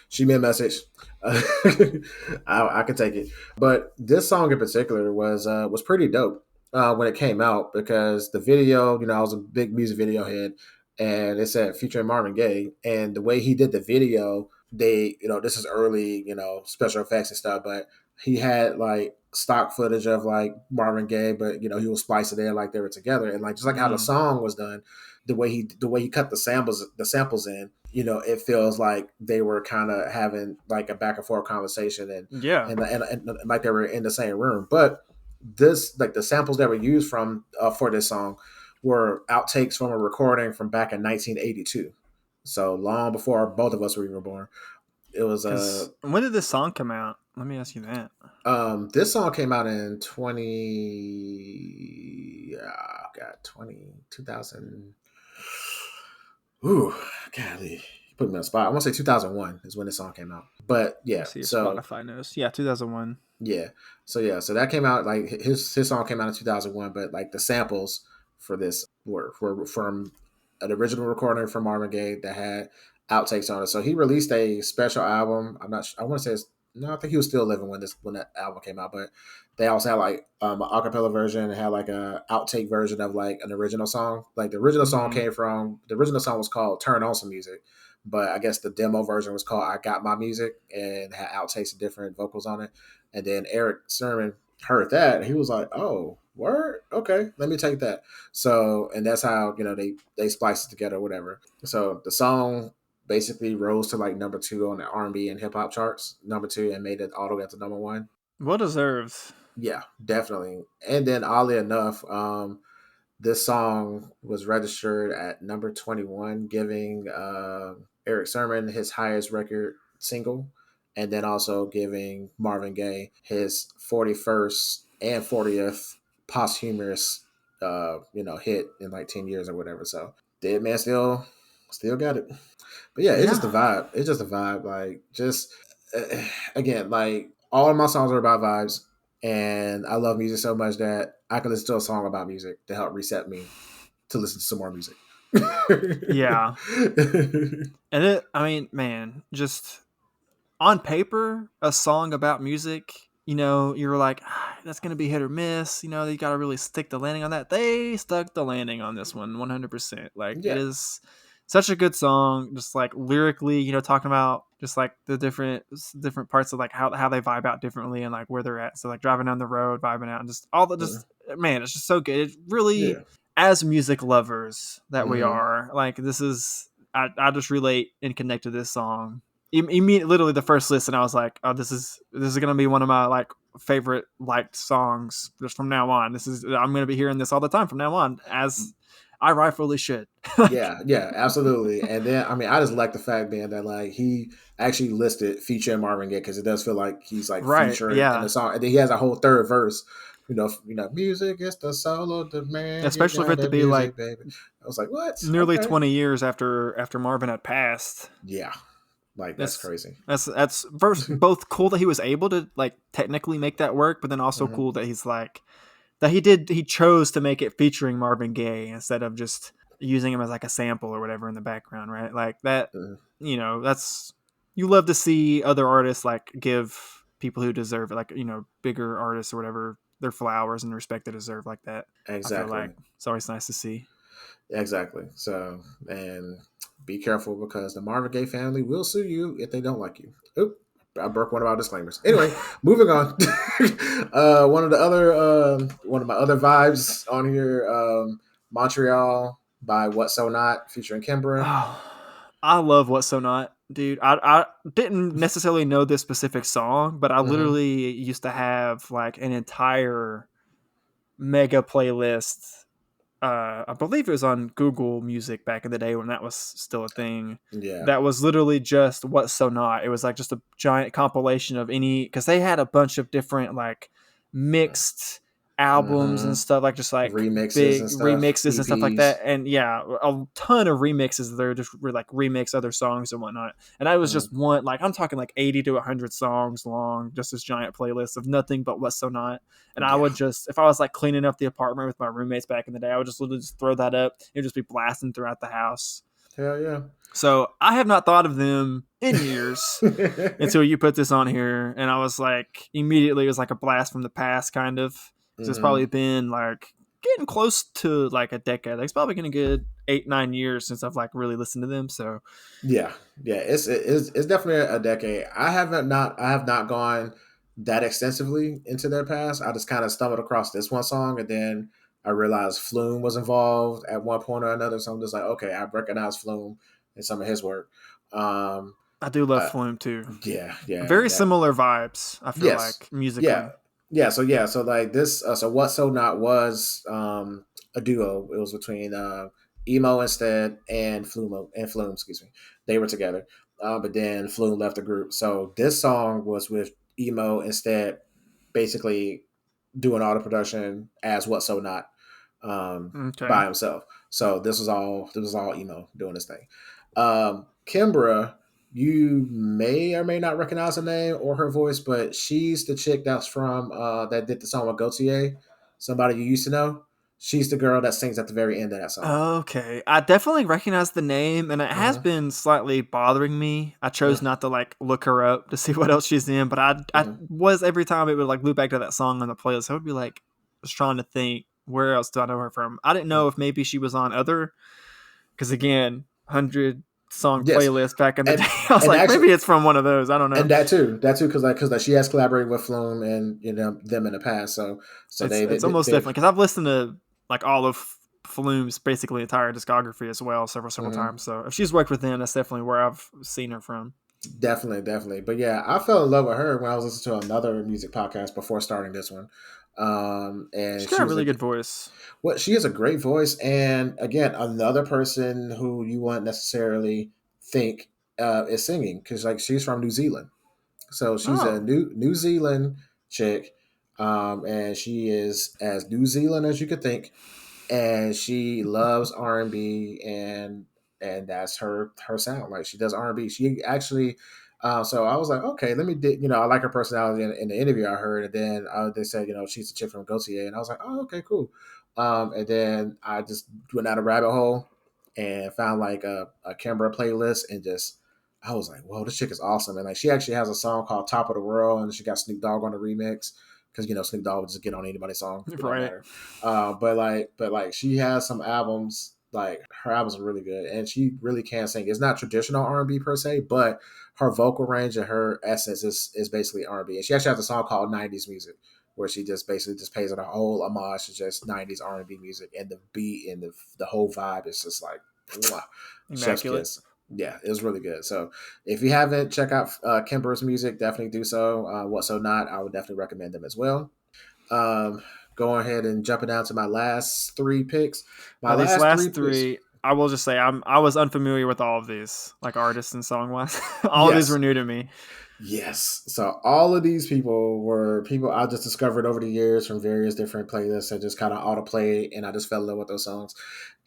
A: shoot me a message. I can take it. But this song in particular was pretty dope when it came out because the video, I was a big music video head, and it said featuring Marvin Gaye, and the way he did the video, this is early, special effects and stuff, but he had like stock footage of like Marvin Gaye, but he was splicing it in like they were together, and like just like how the
B: Mm.
A: song was done, the way he cut the samples in, it feels like they were kind of having like a back and forth conversation, and
B: Yeah,
A: and like they were in the same room. But this, like the samples that were used from for this song were outtakes from a recording from back in 1982, so long before both of us were even born. It was
B: because when did this song come out? Let me ask you that.
A: this song came out in 20 god 2000. Ooh, golly, you put me on the spot. I want to say 2001 is when the song came out. But
B: Let me
A: yeah,
B: see if
A: so
B: Spotify knows. Yeah, 2001.
A: yeah, so that came out, like his song came out in 2001. But like the samples for this were from an original recording from Marvin Gaye that had outtakes on it. So he released a special album. I'm not. I want to say no. I think he was still living when that album came out. But they also had like an acapella version and had like a outtake version of like an original song. Like
B: Mm-hmm.
A: the original song was called "Turn On Some Music," but I guess the demo version was called "I Got My Music" and had outtakes of different vocals on it. And then Erick Sermon heard that, he was like, "Oh, word, okay, let me take that." So, and that's how they spliced it together, or whatever. So the song basically rose to like number two on the R&B and hip hop charts, number two, and made it all the way up to number one.
B: Well deserved.
A: Yeah, definitely. And then oddly enough, this song was registered at number 21, giving Erick Sermon his highest record single, and then also giving Marvin Gaye his 41st and 40th posthumous hit in like 10 years or whatever. So Dead Man still got it. But yeah, it's just
B: Yeah.
A: a vibe. It's just a vibe. Like, just again, like all of my songs are about vibes, and I love music so much that I can listen to a song about music to help reset me to listen to some more music.
B: Yeah. And I mean, man, just on paper, a song about music, you're like, that's going to be hit or miss. You got to really stick the landing on that. They stuck the landing on this one 100%. Like, it
A: Yeah.
B: is such a good song, just like lyrically, talking about just like the different parts of like how they vibe out differently and like where they're at. So, like, driving down the road, vibing out, and just all the
A: Mm.
B: just, man, it's just so good. It really,
A: Yeah.
B: as music lovers that we
A: Mm-hmm.
B: are, like, this is, I just relate and connect to this song literally the first listen. I was like, oh, this is gonna be one of my like favorite liked songs just from now on. I'm gonna be hearing this all the time from now on, as I rightfully should. Like,
A: Yeah, yeah, absolutely. And then I mean, I just like the fact, man, that like he actually listed featuring Marvin Gaye because it does feel like he's like
B: right,
A: featuring in the
B: yeah,
A: song, and then he has a whole third verse. Music is the soul of the man. You
B: especially for
A: got
B: it to
A: that
B: be like
A: music, baby. I was like, what?
B: nearly
A: Okay.
B: 20 years after Marvin had passed.
A: Yeah, like that's
B: That's
A: crazy.
B: that's first both cool that he was able to like technically make that work, but then also
A: Hmm.
B: cool that he chose to make it featuring Marvin Gaye instead of just using him as like a sample or whatever in the background, right? Like that,
A: Hmm.
B: that's you love to see other artists like give people who deserve it, like bigger artists or whatever, their flowers and respect they deserve like that. I feel like
A: Exactly.
B: it's always nice to see.
A: Exactly. So, and be careful because the Marvin Gaye family will sue you if they don't like you. Oop, I broke one of our disclaimers. Anyway, moving on. One of my other vibes on here, Montreal by What So Not featuring Kimbra.
B: Oh, I love What's So Not, dude. I didn't necessarily know this specific song, but I
A: Hmm.
B: literally used to have like an entire mega playlist. I believe it was on Google Music back in the day when that was still a thing.
A: Yeah.
B: That was literally just What's So Not. It was like just a giant compilation of any, because they had a bunch of different like mixed albums
A: Hmm.
B: and stuff, like just like
A: Remixes and
B: big
A: stuff,
B: remixes and stuff like that.
A: EPs.
B: And yeah, a ton of remixes that are just like remix other songs and whatnot. And I was
A: Mm.
B: just one, like I'm talking like 80 to 100 songs long, just this giant playlist of nothing but What's So Not. And I
A: Yeah.
B: would just, if I was like cleaning up the apartment with my roommates back in the day, I would just literally just throw that up. It would just be blasting throughout the house.
A: Hell yeah.
B: So I have not thought of them in years until you put this on here. And I was like, immediately, it was like a blast from the past, kind of. So it's
A: Hmm.
B: probably been like getting close to like a decade. Like it's probably been a good 8, 9 years since I've like really listened to them. So
A: Yeah, yeah, it's definitely a decade. I have not gone that extensively into their past. I just kind of stumbled across this one song, and then I realized Flume was involved at one point or another. So I'm just like, okay, I recognize Flume in some of his work. Um,
B: I do love
A: uh,
B: Flume too.
A: yeah, yeah,
B: Very
A: that
B: similar vibes, I feel
A: yes,
B: like,
A: yeah,
B: musically.
A: yeah. So like this, so what so not was a duo. It was between emo instead and Flume. Excuse me, they were together, but then Flume left the group. So this song was with emo instead, basically doing all the production as what so not
B: Okay.
A: by himself. So this was all emo doing this thing. Kimbra, you may or may not recognize her name or her voice, but she's the chick that's from that did the song with Gautier, somebody you used to know. She's the girl that sings at the very end of that song.
B: Okay, I definitely recognize the name, and it has
A: Uh-huh.
B: been slightly bothering me. I chose
A: Mm-hmm.
B: not to like look her up to see what else she's in, but I
A: Mm-hmm.
B: was every time it would like loop back to that song on the playlist. I would be like, just trying to think where else do I know her from. I didn't know if maybe she was on other, because again, 100 song
A: Yes,
B: playlist back in the day.
A: and
B: I was
A: and
B: like,
A: actually,
B: maybe it's from one of those. I don't know.
A: and that too, because she has collaborated with Flume and them in the past. So
B: It's almost
A: they've.
B: definitely because I've listened to like all of Flume's basically entire discography as well several
A: Mhm.
B: times. So if she's worked with them, that's definitely where I've seen her from.
A: Definitely, definitely. But yeah, I fell in love with her when I was listening to another music podcast before starting this one. And
B: She's got
A: she
B: a
A: was
B: really good voice.
A: she has a great voice, and again, another person who you wouldn't necessarily think is singing because like she's from New Zealand, so she's a
B: Oh,
A: New Zealand chick, and she is as New Zealand as you could think, and she loves R&B, and that's her sound. Like she does R&B. She actually, so I was like, okay, let me I like her personality in the interview I heard, and then they said she's a chick from Gautier, and I was like, oh, okay, cool. And then I just went down a rabbit hole and found like a Kimbra playlist, and just I was like, whoa, this chick is awesome. And like she actually has a song called Top of the World, and she got Snoop Dogg on the remix because Snoop Dogg would just get on anybody's song. It don't
B: right.
A: matter. But she has some albums. Like her albums are really good, and she really can sing. It's not traditional R&B per se, but her vocal range and her essence is basically R&B. And she actually has a song called '90s Music, where she just basically just pays it a whole homage to just '90s R&B music, and the beat and the whole vibe is just like mwah, chef's
B: Immaculate.
A: kiss. Yeah, it was really good. So if you haven't check out Kimber's music, definitely do so. What So Not, I would definitely recommend them as well. Um, Going ahead and jumping down to my last three picks. My
B: Now these
A: last three
B: last
A: picks.
B: three, I will just say I was unfamiliar with all of these, like artists and song wise. All of these were
A: Yes,
B: new to me.
A: yes. So all of these people were people I just discovered over the years from various different playlists. I just kind of auto and I just fell in love with those songs.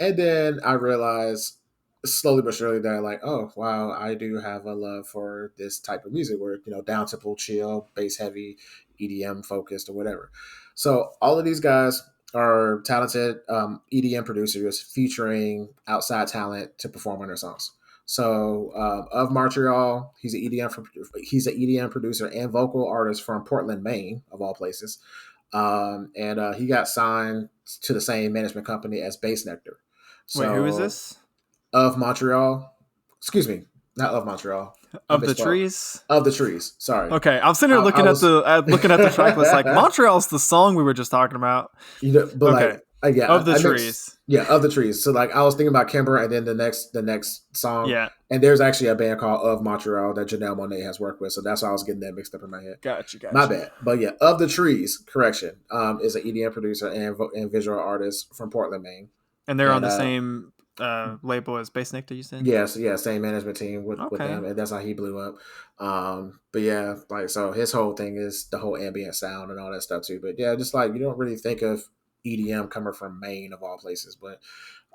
A: And then I realized slowly but surely that like, oh wow, I do have a love for this type of music where down tempo, chill, bass heavy, EDM focused or whatever. So all of these guys are talented EDM producers featuring outside talent to perform on their songs. So of Montreal, he's an EDM producer and vocal artist from Portland, Maine, of all places. And he got signed to the same management company as Bass Nectar.
B: Wait, who is
A: So
B: this?
A: of Montreal, excuse me, not of Montreal. I
B: Of the
A: misspoke.
B: trees?
A: Of the trees. Sorry,
B: Okay, I'm sitting here
A: I
B: looking at
A: was.
B: the track list. Like Montreal's the song we were just talking about.
A: But
B: Okay,
A: like, yeah,
B: of the
A: I mixed.
B: trees.
A: Yeah, of the trees. So like, I was thinking about Kimber, and then the next song,
B: Yeah,
A: and there's actually a band called Of Montreal that Janelle Monáe has worked with. So that's why I was getting that mixed up in my head.
B: got you,
A: My
B: got you.
A: bad. But yeah, Of the Trees. Correction. Is an EDM producer and visual artist from Portland, Maine,
B: And they're on
A: and
B: the same label as Bass Nectar. You said.
A: yes, yeah, same management team with
B: Okay.
A: them, and that's how he blew up. But yeah, like so, his whole thing is the whole ambient sound and all that stuff too. But yeah, just like you don't really think of EDM coming from Maine of all places, but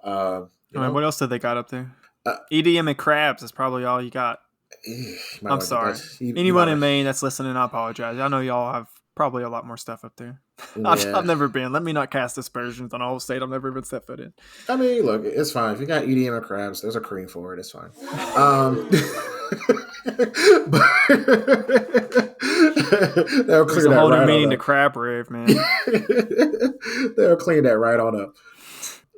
A: uh, you
B: I mean, what
A: know,
B: else did they got up there?
A: uh,
B: EDM and crabs is probably all you got.
A: you might
B: I'm
A: want to get
B: sorry.
A: that. You might
B: Anyone in
A: want,
B: Maine that's listening, I apologize. I know y'all have probably a lot more stuff up there. I've
A: yeah.
B: never been. Let me not cast aspersions on a whole state I've never even set foot in.
A: I mean, look, it's fine if you got EDM and crabs. There's a cream for it. It's fine. Um, they'll
B: There's
A: clear
B: a
A: that
B: whole new
A: right on
B: meaning to
A: up.
B: crab rave, man.
A: They'll clean that right on up.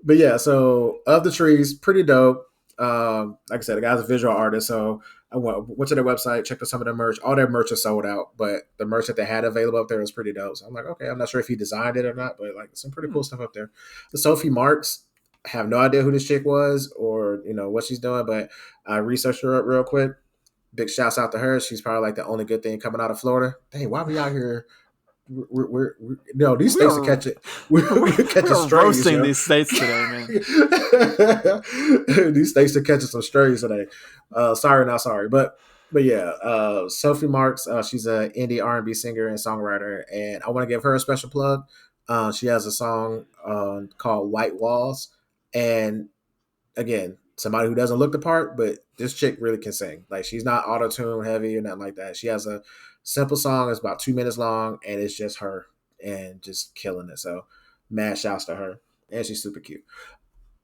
A: But yeah, so Of the Trees, pretty dope. Like I said, the guy's a visual artist, so I went to their website, checked out some of their merch. All their merch is sold out, but the merch that they had available up there was pretty dope. So I'm like, okay, I'm not sure if he designed it or not, but like some pretty
B: Hmm.
A: cool stuff up there. The Sophie Marks, have no idea who this chick was or what she's doing, but I researched her up real quick. Big shouts out to her. She's probably like the only good thing coming out of Florida. Dang, why we out here? No, these
B: We
A: states are
B: are
A: catching
B: we
A: we're catching
B: are
A: strays,
B: roasting
A: yo.
B: these states today, man.
A: These states are catching some strays today. Sorry, not sorry, but yeah, Sophie Marks. She's an indie R&B singer and songwriter, and I want to give her a special plug. She has a song called "White Walls," and again, somebody who doesn't look the part, but this chick really can sing. Like she's not auto tune heavy or nothing like that. She has a simple song. It's about 2 minutes long, and it's just her and just killing it. So, mad shouts to her. and she's super cute.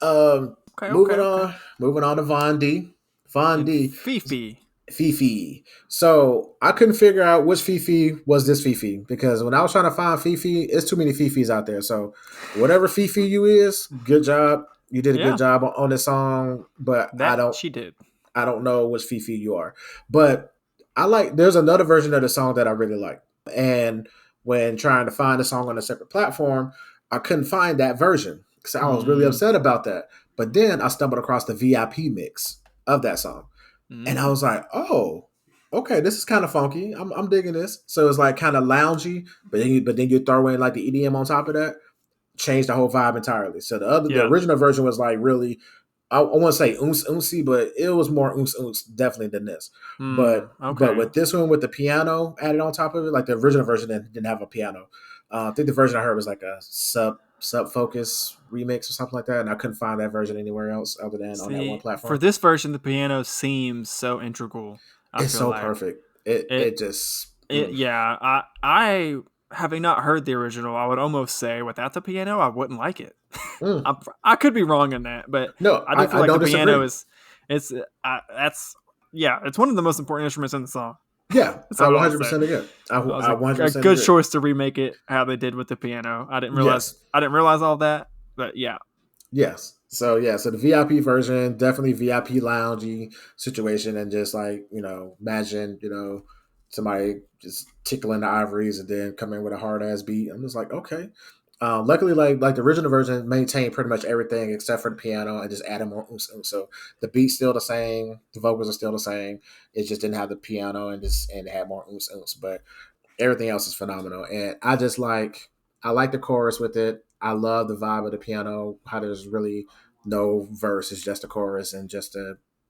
A: Um,
B: Okay, okay,
A: moving
B: okay.
A: on, moving on to Von D. Von
B: And
A: D,
B: Fifi.
A: Fifi. So I couldn't figure out which Fifi was this Fifi because when I was trying to find Fifi, it's too many Fifis out there. So whatever Fifi you is, good job. You did a good
B: Yeah,
A: job on this song, but
B: that she did.
A: I don't know which Fifi you are. But I like there's another version of the song that I really like. And when trying to find a song on a separate platform, I couldn't find that version. So I was really
B: Mm,
A: upset about that. But then I stumbled across the VIP mix of that song. And I
B: mm,
A: was like, oh, okay, this is kind of funky. I'm digging this. So it's like kind of loungy, but then you throw in like the EDM on top of that, change the whole vibe entirely. So the
B: yeah.
A: original version was like really I want to say oomsy, but it was more definitely than this. But
B: Okay.
A: with this one with the piano added on top of it, like the original version didn't have a piano. I think the version I heard was like a sub focus remix or something like that, and I couldn't find that version anywhere else other than on that one
B: See, for
A: platform.
B: this version, the piano seems so integral. I
A: It's
B: feel
A: so
B: like
A: perfect. It
B: it.
A: it just
B: Yeah. I having not heard the original, I would almost say without the piano, I wouldn't like it.
A: mm.
B: I could be wrong in that, but
A: No,
B: I do feel
A: I
B: like the
A: don't
B: piano
A: disagree.
B: is. It's that's yeah. It's one of the most important instruments in the song.
A: Yeah,
B: That's
A: I
B: all I'll say.
A: 100% agree.
B: That was
A: I 100%
B: a good
A: agree.
B: choice to remake it how they did with the piano.
A: Yes.
B: I didn't realize all that, but yeah.
A: Yes. So yeah, so the VIP version, definitely VIP loungy situation, and just like imagine somebody just tickling the ivories and then come in with a hard ass beat. I'm just like, okay. Luckily, like the original version maintained pretty much everything except for the piano and just added more oomph, oomph. So the beat's still the same, the vocals are still the same. It just didn't have the piano and it had more oomph, oomph. But everything else is phenomenal. And I like the chorus with it. I love the vibe of the piano. How there's really no verse, it's just a chorus and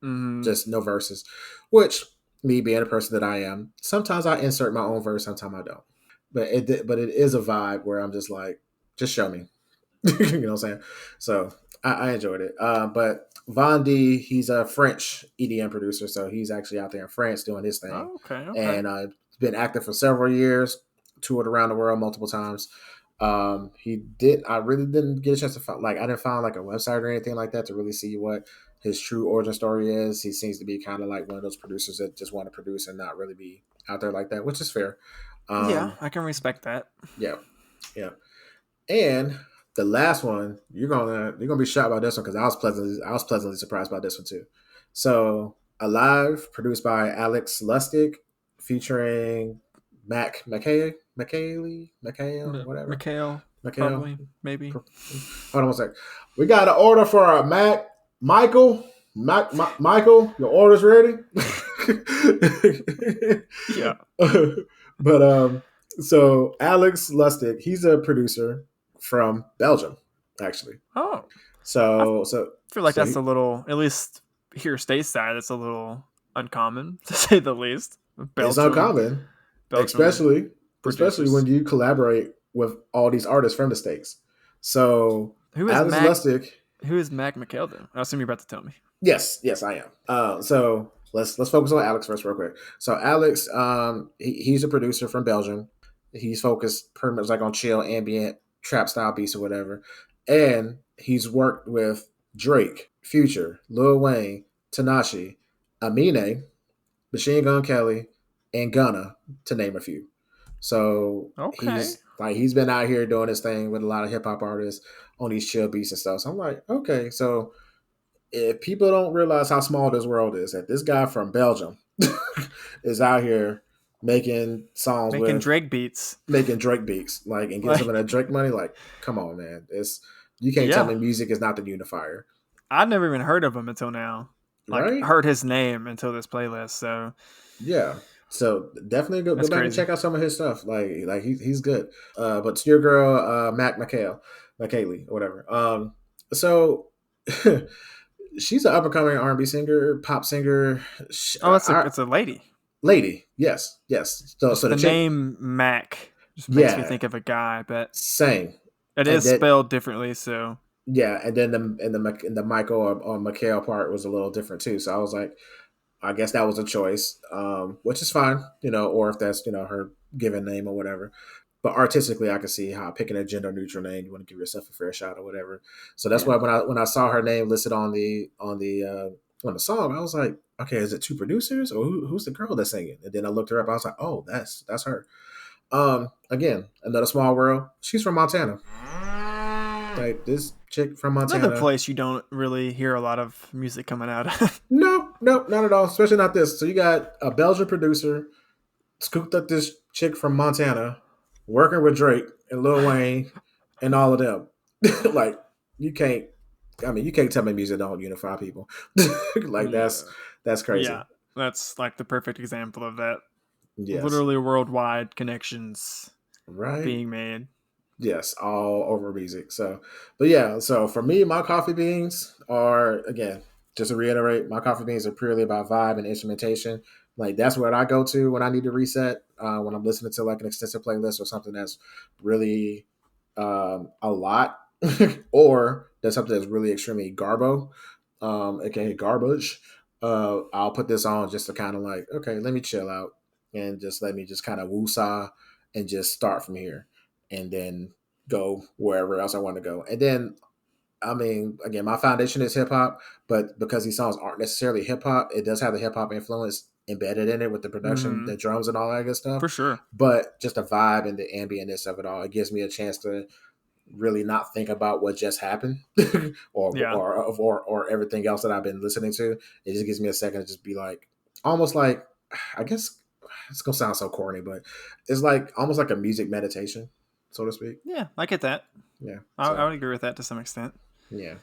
B: Hmm.
A: just no verses. Which me being a person that I am, sometimes I insert my own verse, sometimes I don't. But it is a vibe where I'm just like, just show me. You know what I'm saying? So I enjoyed it. But Von D, he's a French EDM producer, so he's actually out there in France doing his thing,
B: Oh, okay, okay.
A: and been active for several years, toured around the world multiple times. He did. I really didn't get a chance to find like I didn't find like a website or anything like that to really see what his true origin story is. He seems to be kind of like one of those producers that just want to produce and not really be out there like that, which is fair.
B: Yeah,
A: Um,
B: I can respect that.
A: yeah, yeah. And the last one, you're gonna be shocked by this one because I was pleasantly surprised by this one too. So Alive, produced by Alex Lustig, featuring McHale, whatever.
B: Mikhail,
A: McHale.
B: probably, maybe.
A: Hold on one sec. We got an order for a Michael. Michael, your order's ready.
B: Yeah.
A: but so Alex Lustig, he's a producer from Belgium, actually.
B: Oh, I
A: So so
B: feel like
A: so
B: that's
A: he,
B: a little, at least here stateside, that's a little uncommon to say the least.
A: it's
B: Belgium,
A: uncommon,
B: Belgium
A: especially when
B: producers.
A: you collaborate with all these artists from the states. So
B: Who is
A: Alex
B: Mac?
A: Lustig,
B: Who is Mac McHale? Then I assume you're about to tell me.
A: yes, I am. So let's focus on Alex first, real quick. So Alex, he's a producer from Belgium. He's focused pretty much like on chill, ambient, trap style beats or whatever, and he's worked with Drake, Future, Lil Wayne, Tanashi, Amine, Machine Gun Kelly, and Gunna, to name a few. So
B: Okay.
A: he's been out here doing his thing with a lot of hip hop artists on these chill beats and stuff. So I'm like, okay, so if people don't realize how small this world is, that this guy from Belgium is out here making songs
B: Making
A: with
B: Drake beats.
A: making Drake beats, like and getting some
B: Like,
A: of that Drake money, like come on, man, it's you can't tell
B: yeah.
A: me music is not the unifier,
B: I'd never even heard of him until now. Like,
A: right?
B: heard his name until this playlist. So
A: Yeah. So definitely go
B: that's
A: back and
B: crazy.
A: check out some of his stuff. Like he's good. But to your girl, McHale, or whatever. So she's an up and coming R&B singer, pop singer.
B: Oh, it's a lady.
A: Lady, yes, yes. So
B: Just
A: the
B: the
A: chick,
B: name Mac just makes me
A: yeah,
B: think of a guy, but
A: same.
B: it
A: And
B: is
A: then
B: spelled differently. So
A: yeah, and then the Michael or Mikhail part was a little different too. So I was like, I guess that was a choice, which is fine, or if that's her given name or whatever. but artistically, I can see how picking a gender neutral name, you want to give yourself a fair shot or whatever. So that's
B: Yeah.
A: why when I saw her name listed on the song, I was like, okay, is it two producers or who's the girl that's singing? And then I looked her up. I was like, oh, that's her. Again, another small world. She's from Montana. Like this chick from
B: Another
A: Montana.
B: place you don't really hear a lot of music coming out of.
A: Nope, not at all. Especially not this. So you got a Belgian producer scooped up this chick from Montana, working with Drake and Lil Wayne and all of them. Like you can't. I mean, you can't tell me music don't unify people. Like
B: Yeah.
A: that's crazy.
B: Yeah. That's like the perfect example of that.
A: Yes.
B: Literally worldwide connections
A: Right.
B: being made.
A: Yes, all over music. So, but yeah, so for me, my coffee beans are, again, just to reiterate, my coffee beans are purely about vibe and instrumentation. Like that's what I go to when I need to reset. When I'm listening to like an extensive playlist or something that's really a lot, or that's something that's really extremely aka garbage. I'll put this on just to kind of like, okay, let me chill out and just let me just kind of woosah and just start from here and then go wherever else I want to go. And then, I mean, again, my foundation is hip hop, but because these songs aren't necessarily hip hop, it does have the hip hop influence embedded in it with the production,
B: Mm-hmm.
A: the drums, and all that good stuff.
B: For sure.
A: But just the vibe and the ambientness of it all, it gives me a chance to really not think about what just happened
B: Yeah.
A: or everything else that I've been listening to. It just gives me a second to just be like, almost like, I guess it's gonna sound so corny, but it's like almost like a music meditation, so to speak.
B: Yeah, I get that.
A: Yeah.
B: I
A: So
B: would agree with that to some extent.
A: yeah.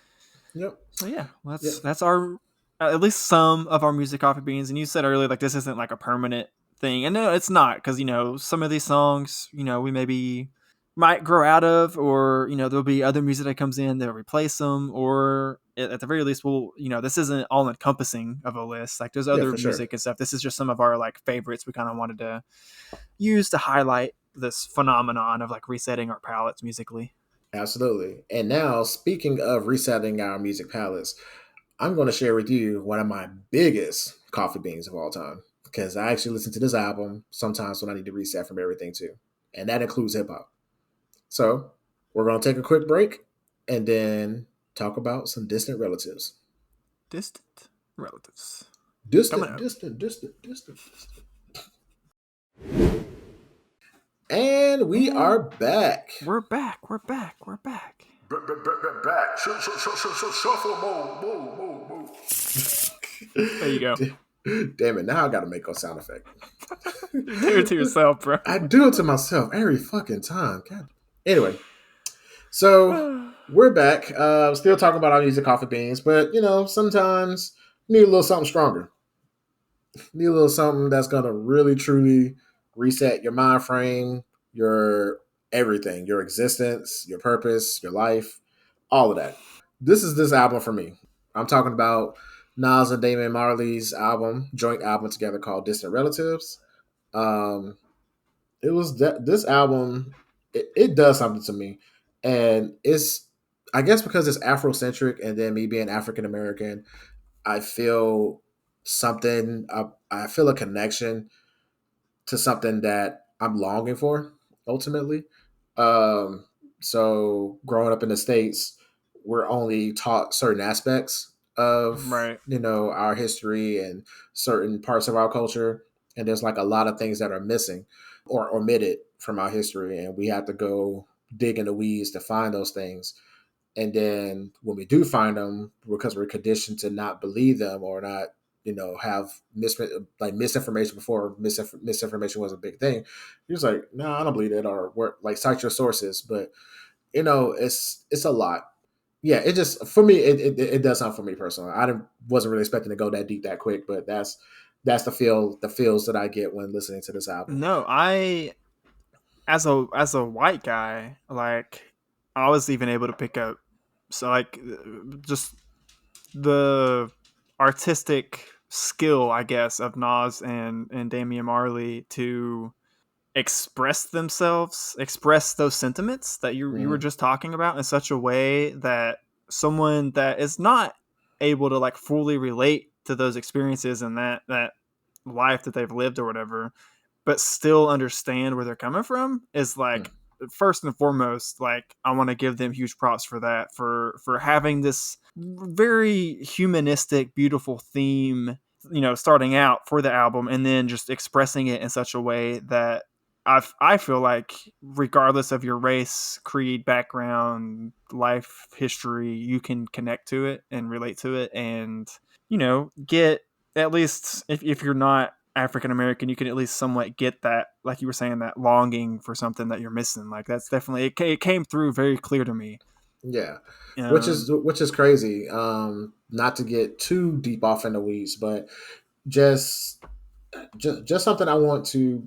A: Yep.
B: So yeah,
A: Yep.
B: that's our at least some of our music coffee beans. And you said earlier like this isn't like a permanent thing, and no, it's not because some of these songs we maybe might grow out of, or there'll be other music that comes in that'll replace them, or at the very least, we'll this isn't all encompassing of a list. Like there's
A: Yeah,
B: other
A: for sure.
B: music and stuff. This is just some of our like favorites we kind of wanted to use to highlight this phenomenon of like resetting our palettes musically.
A: Absolutely. And now, speaking of resetting our music palettes, I'm going to share with you one of my biggest coffee beans of all time because I actually listen to this album sometimes when I need to reset from everything too, and that includes hip hop. So we're going to take a quick break and then talk about some distant relatives.
B: Distant relatives coming
A: Distant,
B: up.
A: distant, distant, distant, distant. And we are
B: And
A: back.
B: we're back. We're back. We're back.
A: Back. Shuffle mode.
B: There you go.
A: Damn it! Now I got to make a sound effect.
B: You do it to yourself, bro.
A: I do it to myself every fucking time. God. Anyway, so we're back. Still talking about our music coffee beans, but sometimes you need a little something stronger. Need a little something that's gonna really truly reset your mind frame, your everything, your existence, your purpose, your life, all of that. This is this album for me. I'm talking about Nas and Damian Marley's joint album together called Distant Relatives. Um, it was this album. It does something to me, and it's I guess because it's Afrocentric, and then me being African American, I feel something. I feel a connection to something that I'm longing for ultimately. Um, so growing up in the States, we're only taught certain aspects of
B: Right.
A: our history and certain parts of our culture, and there's like a lot of things that are missing or omitted from our history, and we have to go dig in the weeds to find those things. And then when we do find them, because we're conditioned to not believe them or not have misinformation before misinformation was a big thing. He was like, no, I don't believe it, or like cite your sources. But it's a lot. Yeah, it just for me it does something for me personally. Wasn't really expecting to go that deep that quick, but that's the feels that I get when listening to this album.
B: No, I as a white guy, like I was even able to pick up so like just the artistic skill, I guess, of Nas and Damian Marley to express themselves, express those sentiments that you were
A: Hmm.
B: just talking about in such a way that someone that is not able to like fully relate to those experiences and that life that they've lived or whatever but still understand where they're coming from is
A: Mm.
B: like first and foremost, like I want to give them huge props for that, for having this very humanistic, beautiful theme, starting out for the album, and then just expressing it in such a way that I feel like regardless of your race, creed, background, life history, you can connect to it and relate to it, and get, at least if you're not African American, you can at least somewhat get that, like you were saying, that longing for something that you're missing. Like that's definitely, it came through very clear to me.
A: Yeah,
B: Um,
A: which is crazy. Not to get too deep off in the weeds, but just just something I want to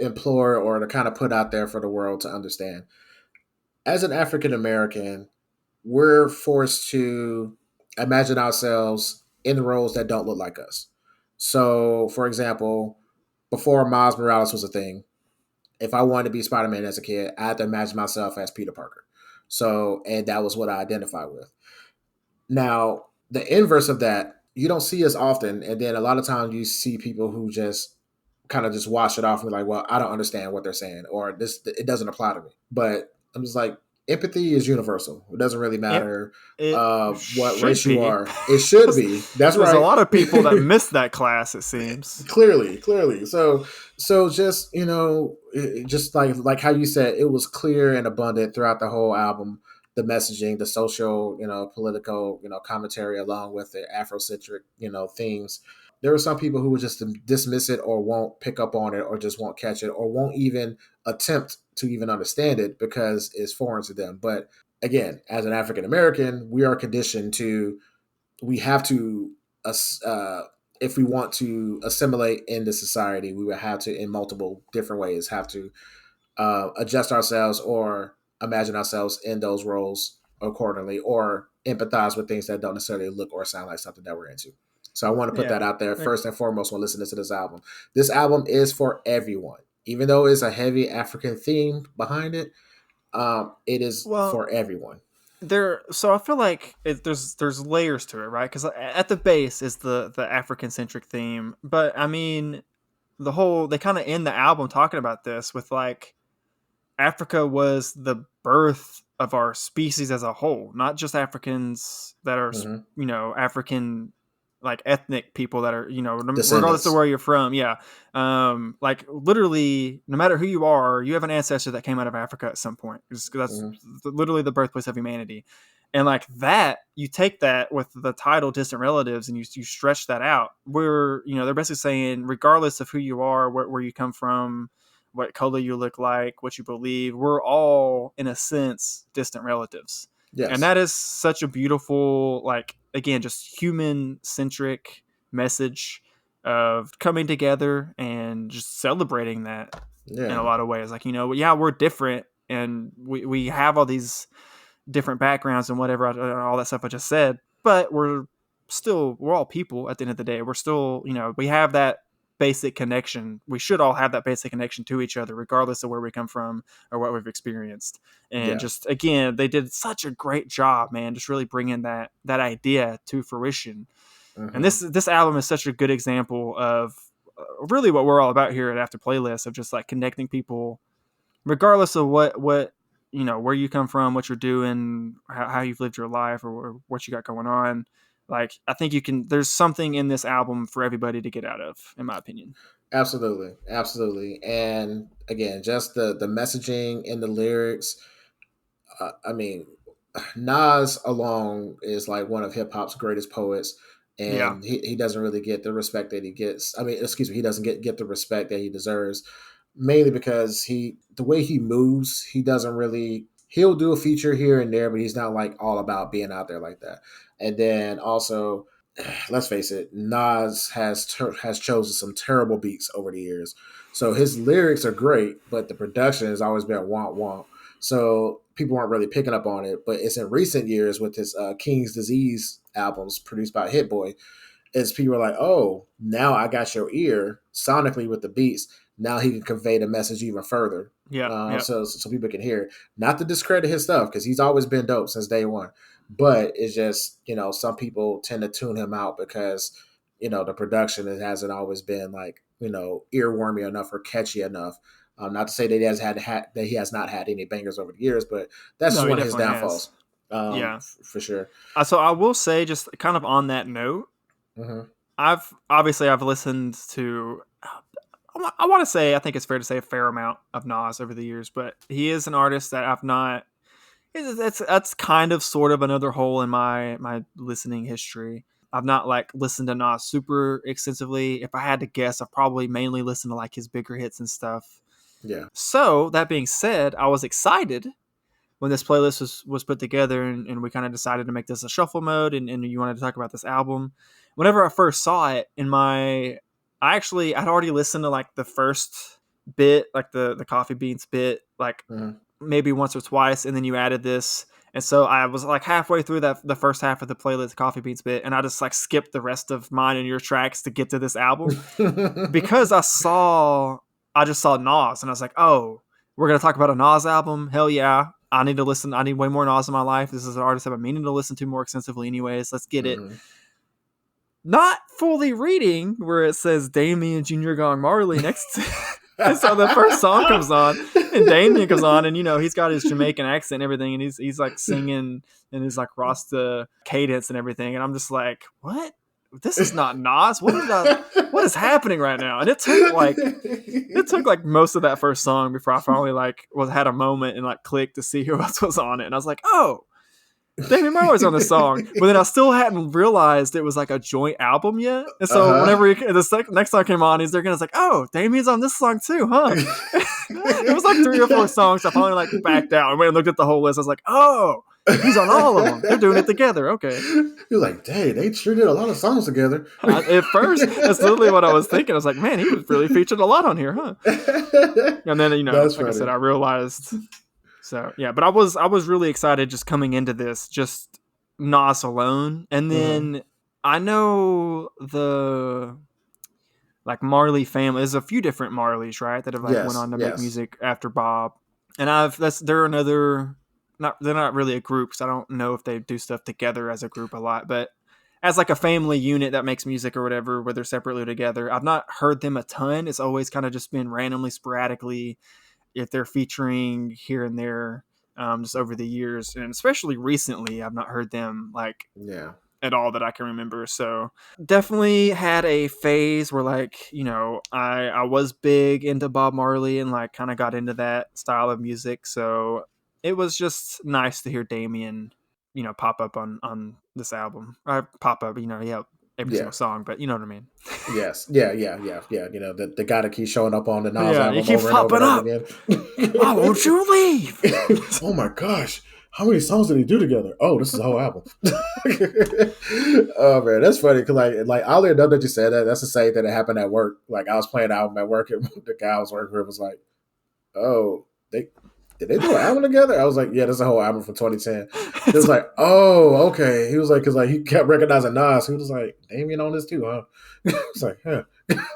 A: implore or to kind of put out there for the world to understand. As an African American, we're forced to imagine ourselves in roles that don't look like us. So, for example, before Miles Morales was a thing, if I wanted to be Spider Man as a kid, I had to imagine myself as Peter Parker. So, and that was what I identified with. Now, the inverse of that, you don't see as often. And then a lot of times you see people who just kind of just wash it off and be like, well, I don't understand what they're saying, or this, it doesn't apply to me. But I'm just like, empathy is universal. It doesn't really
B: it
A: matter
B: it
A: what
B: should
A: race you
B: be.
A: are. It should be. That's
B: There's a
A: right.
B: lot of people that miss that class, it seems.
A: Clearly. So just just like how you said, it was clear and abundant throughout the whole album. The messaging, the social, political, commentary, along with the Afrocentric, themes. There are some people who would just dismiss it or won't pick up on it or just won't catch it or won't even attempt to even understand it because it's foreign to them. But again, as an African American, we are conditioned to, we have to uh, if we want to assimilate into society, we would have to, in multiple different ways, have to adjust ourselves or imagine ourselves in those roles accordingly, or empathize with things that don't necessarily look or sound like something that we're into. So I want to put that
B: Yeah.
A: out there first and foremost when listening to this album. This album is for everyone, even though it's a heavy African theme behind it. It is
B: Well,
A: for everyone.
B: so I feel like there's layers to it, right? Because at the base is the African centric theme, but I mean, they kind of end the album talking about this with like Africa was the birth of our species as a whole, not just Africans that are,
A: Mm-hmm.
B: African, like ethnic people that are, regardless of
A: Descendants.
B: where you're from. Yeah. Like literally, no matter who you are, you have an ancestor that came out of Africa at some point. That's
A: Mm-hmm.
B: literally the birthplace of humanity. And like that, you take that with the title Distant Relatives and you stretch that out. Where, they're basically saying, regardless of who you are, where you come from, what color you look like, what you believe, we're all, in a sense, distant relatives. And
A: Yes.
B: that is such a beautiful, like, again, just human centric message of coming together and just celebrating that in a
A: Yeah.
B: lot of ways. Like, yeah, we're different and we have all these different backgrounds and whatever, all that stuff I just said, but we're all people at the end of the day. We're still, we have that basic connection. We should all have that basic connection to each other, regardless of where we come from or what we've experienced. And
A: Yeah.
B: just again, they did such a great job, man, just really bringing that idea to fruition. And
A: Mm-hmm.
B: this album is such a good example of really what we're all about here at After Playlist, of just like connecting people regardless of what where you come from, what you're doing, how you've lived your life, or what you got going on. Like, I think there's something in this album for everybody to get out of, in my opinion.
A: Absolutely. And again, just the messaging in the lyrics. I mean, Nas alone is like one of hip hop's greatest poets,
B: Yeah.
A: and he doesn't really get the respect that he gets. I mean, excuse me, he doesn't get the respect that he deserves, mainly because the way he moves, he doesn't really. He'll do a feature here and there, but he's not like all about being out there like that. And then also, let's face it, Nas has chosen some terrible beats over the years. So his lyrics are great, but the production has always been womp womp. So people weren't really picking up on it. But it's in recent years with his King's Disease albums produced by Hit Boy, is people are like, oh, now I got your ear sonically with the beats. Now he can convey the message even further.
B: Yeah. Yeah.
A: So people can hear it. Not to discredit his stuff, because he's always been dope since day one. But it's just, some people tend to tune him out because the production, it hasn't always been like, earwormy enough or catchy enough. Not to say that he has not had any bangers over the years, but that's
B: No,
A: just
B: he
A: one of his
B: definitely has.
A: downfalls,
B: Yeah.
A: for sure.
B: So I will say, just kind of on that note,
A: Hmm.
B: I've listened to. I want to say, I think it's fair to say, a fair amount of Nas over the years, but he is an artist that I've not. That's kind of sort of another hole in my listening history. I've not like listened to Nas super extensively. If I had to guess, I've probably mainly listened to like his bigger hits and stuff.
A: Yeah.
B: So that being said, I was excited when this playlist was put together, and we kind of decided to make this a shuffle mode, and you wanted to talk about this album. Whenever I first saw it I'd already listened to like the first bit, like the coffee beans bit, like
A: Hmm.
B: maybe once or twice, and then you added this. And so I was like halfway through the first half of the playlist, coffee beans bit, and I just like skipped the rest of mine and your tracks to get to this album because I just saw Nas, and I was like, oh, we're gonna talk about a Nas album. Hell yeah. I need to listen. I need way more Nas in my life. This is an artist I've been meaning to listen to more extensively anyways. Let's get it.
A: Hmm.
B: Not fully reading where it says Damian Jr. Gong Marley next to and so the first song comes on, and Damien comes on, and he's got his Jamaican accent and everything, and he's like singing in his like Rasta cadence and everything, and I'm just like, what? This is not Nas. What is happening right now? And it took like most of that first song before I finally like had a moment and like clicked to see who else was on it, and I was like, oh, Damian Marley's on this song, but then I still hadn't realized it was like a joint album yet. And so whenever next song came on, he's there, and I was like, "Oh, Damian's on this song too, huh?" It was like 3 or 4 songs. I finally like backed out and went and looked at the whole list. I was like, "Oh, he's on all of them. They're doing it together." Okay.
A: You're like, dang, they sure did a lot of songs together.
B: At first, that's literally what I was thinking. I was like, "Man, he was really featured a lot on here, huh?" And then
A: That's
B: like
A: funny.
B: I said, I realized. So yeah, but I was really excited just coming into this, just Nas alone, and then I know the like Marley family. There's a few different Marleys, right, that have like went
A: Yes,
B: on to make
A: yes.
B: music after Bob, and they're another. They're not really a group, so I don't know if they do stuff together as a group a lot, but as like a family unit that makes music or whatever, whether separately or together, I've not heard them a ton. It's always kind of just been randomly, sporadically, if they're featuring here and there, just over the years, and especially recently, I've not heard them like
A: Yeah.
B: at all that I can remember. So definitely had a phase where like I was big into Bob Marley and like kind of got into that style of music. So it was just nice to hear Damien, pop up on this album. Or pop up, yeah, every
A: Yeah.
B: single song, but you know what I mean.
A: Yes. Yeah. Yeah. Yeah. Yeah. The guy that keeps showing up on the Nas
B: Yeah, he
A: album
B: keeps
A: over and over
B: popping
A: and over
B: up. Why
A: again.
B: won't you leave?
A: Oh my gosh. How many songs did he do together? Oh, this is the whole album. Oh man, that's funny because like oddly enough that you said that, that's the same thing that happened at work. Like I was playing an album at work, and the guy I was working with was like, "Oh, did they do an album together?" I was like, "Yeah, this is a whole album from 2010." He was like, "Oh, okay." He was like, because like he kept recognizing Nas. He was like, "Damien on this too, huh?" It's like, huh.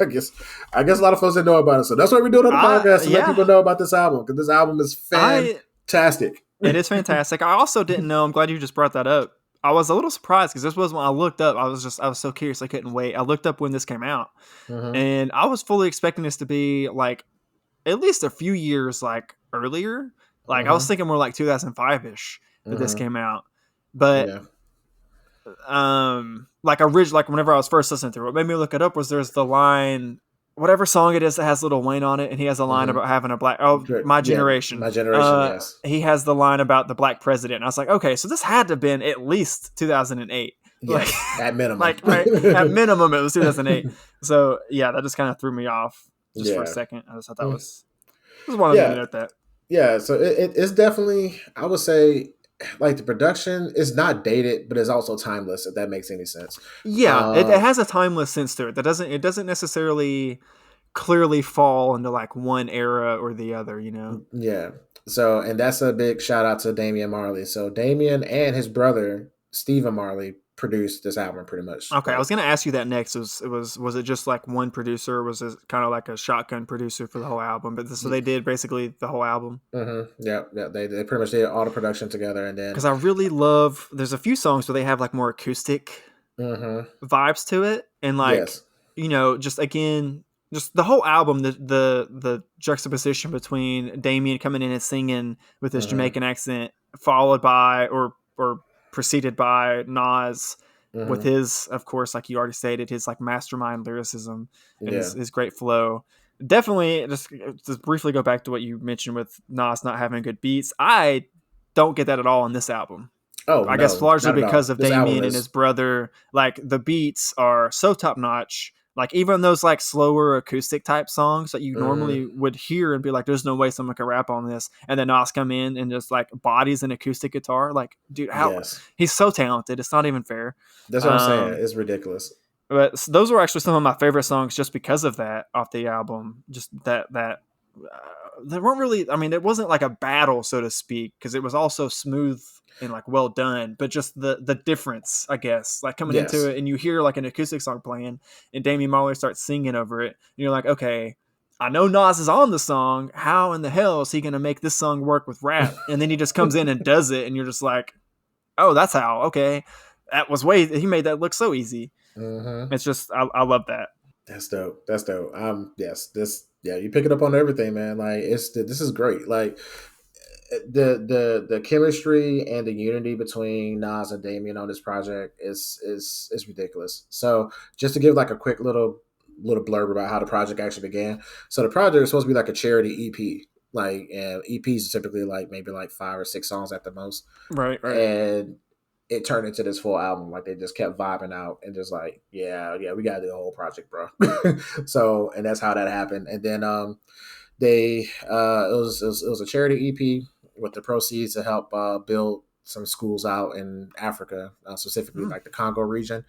A: I guess a lot of folks didn't know about it, so that's why we're doing on the podcast to let
B: Yeah,
A: people know about this album because this album is fantastic.
B: it is fantastic. I also didn't know. I'm glad you just brought that up. I was a little surprised because this was when I looked up. I was so curious. I couldn't wait. I looked up when this came out,
A: Mm-hmm.
B: and I was fully expecting this to be like at least a few years like earlier. Like I was
A: Mm-hmm.
B: thinking more like 2005 ish that this
A: Mm-hmm.
B: came out, but
A: Yeah.
B: like original, like whenever I was first listening to it, what made me look it up was there's the line, whatever song it is that has Lil Wayne on it, and he has a line
A: Mm-hmm.
B: about having a black, oh, my
A: Yeah.
B: generation.
A: My generation. Yes.
B: He has the line about the black president. And I was like, okay, so this had to have been at least 2008. Like,
A: Yes. At minimum.
B: like right at minimum it was 2008. So yeah, that just kind of threw me off just for a
A: Yeah.
B: second. I just thought that was one of me to
A: Yeah.
B: note that.
A: Yeah. So it's definitely, I would say, like the production is not dated, but it's also timeless. If that makes any sense.
B: Yeah, it has a timeless sense to it. It doesn't necessarily clearly fall into like one era or the other.
A: Yeah. So, and that's a big shout out to Damian Marley. So Damian and his brother Stephen Marley produced this album pretty much.
B: Okay, I
A: Like,
B: was gonna ask you that next. Was it just like one producer? Or was it kind of like a shotgun producer for the whole album? But so they did basically the whole album.
A: mm-hmm, yeah, yeah. They pretty much did all the production together, and then
B: Because I really love. There's a few songs where they have like more acoustic
A: Mm-hmm.
B: vibes to it, and like,
A: Yes.
B: just again, just the whole album, the juxtaposition between Damian coming in and singing with his
A: Mm-hmm.
B: Jamaican accent, followed by or preceded by Nas with
A: Mm-hmm.
B: his, of course, like you already stated, his like mastermind lyricism and
A: Yeah.
B: his great flow. Definitely, just briefly go back to what you mentioned with Nas not having good beats. I don't get that at all on this album.
A: Oh
B: I guess
A: no,
B: largely
A: not at
B: because
A: all.
B: of
A: This album
B: Damien and his
A: is
B: brother. Like the beats are so top notch. Like even those like slower acoustic type songs that you
A: mm-hmm.
B: normally would hear and be like, "There's no way someone can rap on this," and then Nas come in and just like bodies an acoustic guitar. Like, dude, how
A: Yes.
B: he's so talented. It's not even fair.
A: That's what I'm saying.
B: Um,
A: It's ridiculous.
B: but those were actually some of my favorite songs just because of that off the album. Just that they weren't really. I mean, it wasn't like a battle, so to speak, because it was also smooth and like well done. But just the difference, I guess, like coming into
A: Yes.
B: it and you hear like an acoustic song playing, and Damian Marley starts singing over it, and you're like, okay. I know Nas is on the song. How in the hell is he going to make this song work with rap? And then he just comes in and does it, and you're just like, oh, that's how. Okay, that was way. He made that look so easy.
A: Mm-hmm.
B: It's just I love that.
A: That's dope. That's dope. Yes, this, yeah, you pick it up on everything, man. Like this is great. Like the chemistry and the unity between Nas and Damien on this project is ridiculous. So just to give like a quick little blurb about how the project actually began. So the project is supposed to be like a charity EP. Like, and EPs are typically like maybe like 5 or 6 songs at the most,
B: Right, right.
A: and it turned into this full album. Like they just kept vibing out and just like, yeah, we gotta do the whole project, bro. So, and that's how that happened. And then they it was a charity EP with the proceeds to help build some schools out in Africa, specifically
B: Mm.
A: like the Congo region.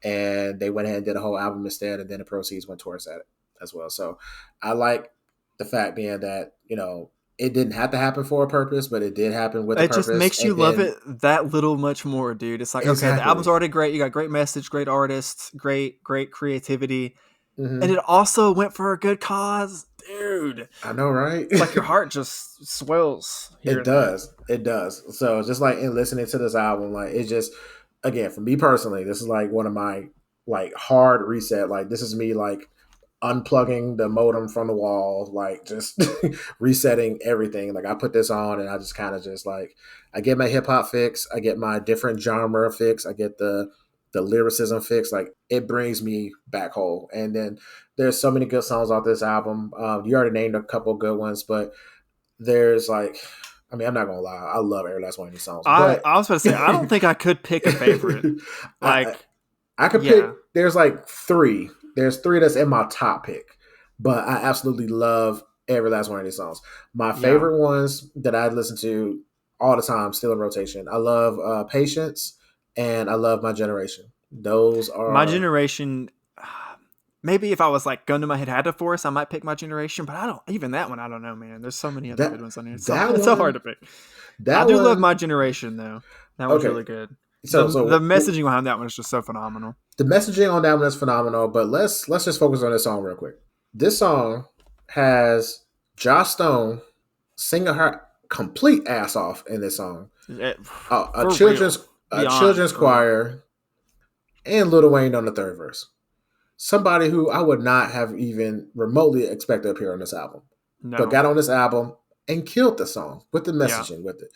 A: And they went ahead and did a whole album instead, and then the proceeds went towards that as well. So I like the fact being that, it didn't have to happen for a purpose, but it did happen with a
B: It just
A: purpose.
B: makes you
A: And
B: love
A: then
B: it that little much more, dude. It's like, okay, the album's
A: exactly.
B: already great. You got great message, great artists, great creativity. And
A: Hmm.
B: it also went for a good cause. Dude.
A: I know, right?
B: It's like your heart just swells
A: It
B: hearing that.
A: does. It does. So just like in listening to this album, like it just, again, for me personally, this is like one of my like hard reset. Like this is me like unplugging the modem from the wall, like just resetting everything. Like I put this on and I just kind of just like, I get my hip hop fix, I get my different genre fix, I get the lyricism fix. Like it brings me back whole. And then there's so many good songs off this album. You already named a couple good ones, but there's like, I mean, I'm not gonna lie, I love every last one of these songs, but
B: I was about to say, I don't think I could pick a favorite.
A: I
B: Like,
A: I could pick.
B: yeah.
A: There's like three. There's three that's in my top pick, but I absolutely love every last one of these songs. My
B: Yeah.
A: favorite ones that I listen to all the time, still in rotation. I love Patience, and I love My Generation. Those
B: My
A: are
B: generation, maybe if I was like gun to my head had to force, I might pick my generation, but I don't even that one. I don't know, man. There's so many other good
A: that
B: ones on here. So
A: that
B: it's so hard
A: one
B: to pick. I
A: that
B: do love
A: one.
B: my generation though. That one's
A: Okay,
B: really good.
A: so
B: The
A: so
B: messaging behind that one is just so phenomenal.
A: the messaging on that one is phenomenal. But let's just focus on this song real quick. This song has Josh Stone singing her complete ass off in this song.
B: It,
A: A
B: for real, beyond
A: children's
B: for real.
A: choir, and Lil Wayne on the third verse. Somebody who I would not have even remotely expected to appear on this album, but
B: No,
A: got on this album and killed the song with the
B: yeah.
A: messaging with it.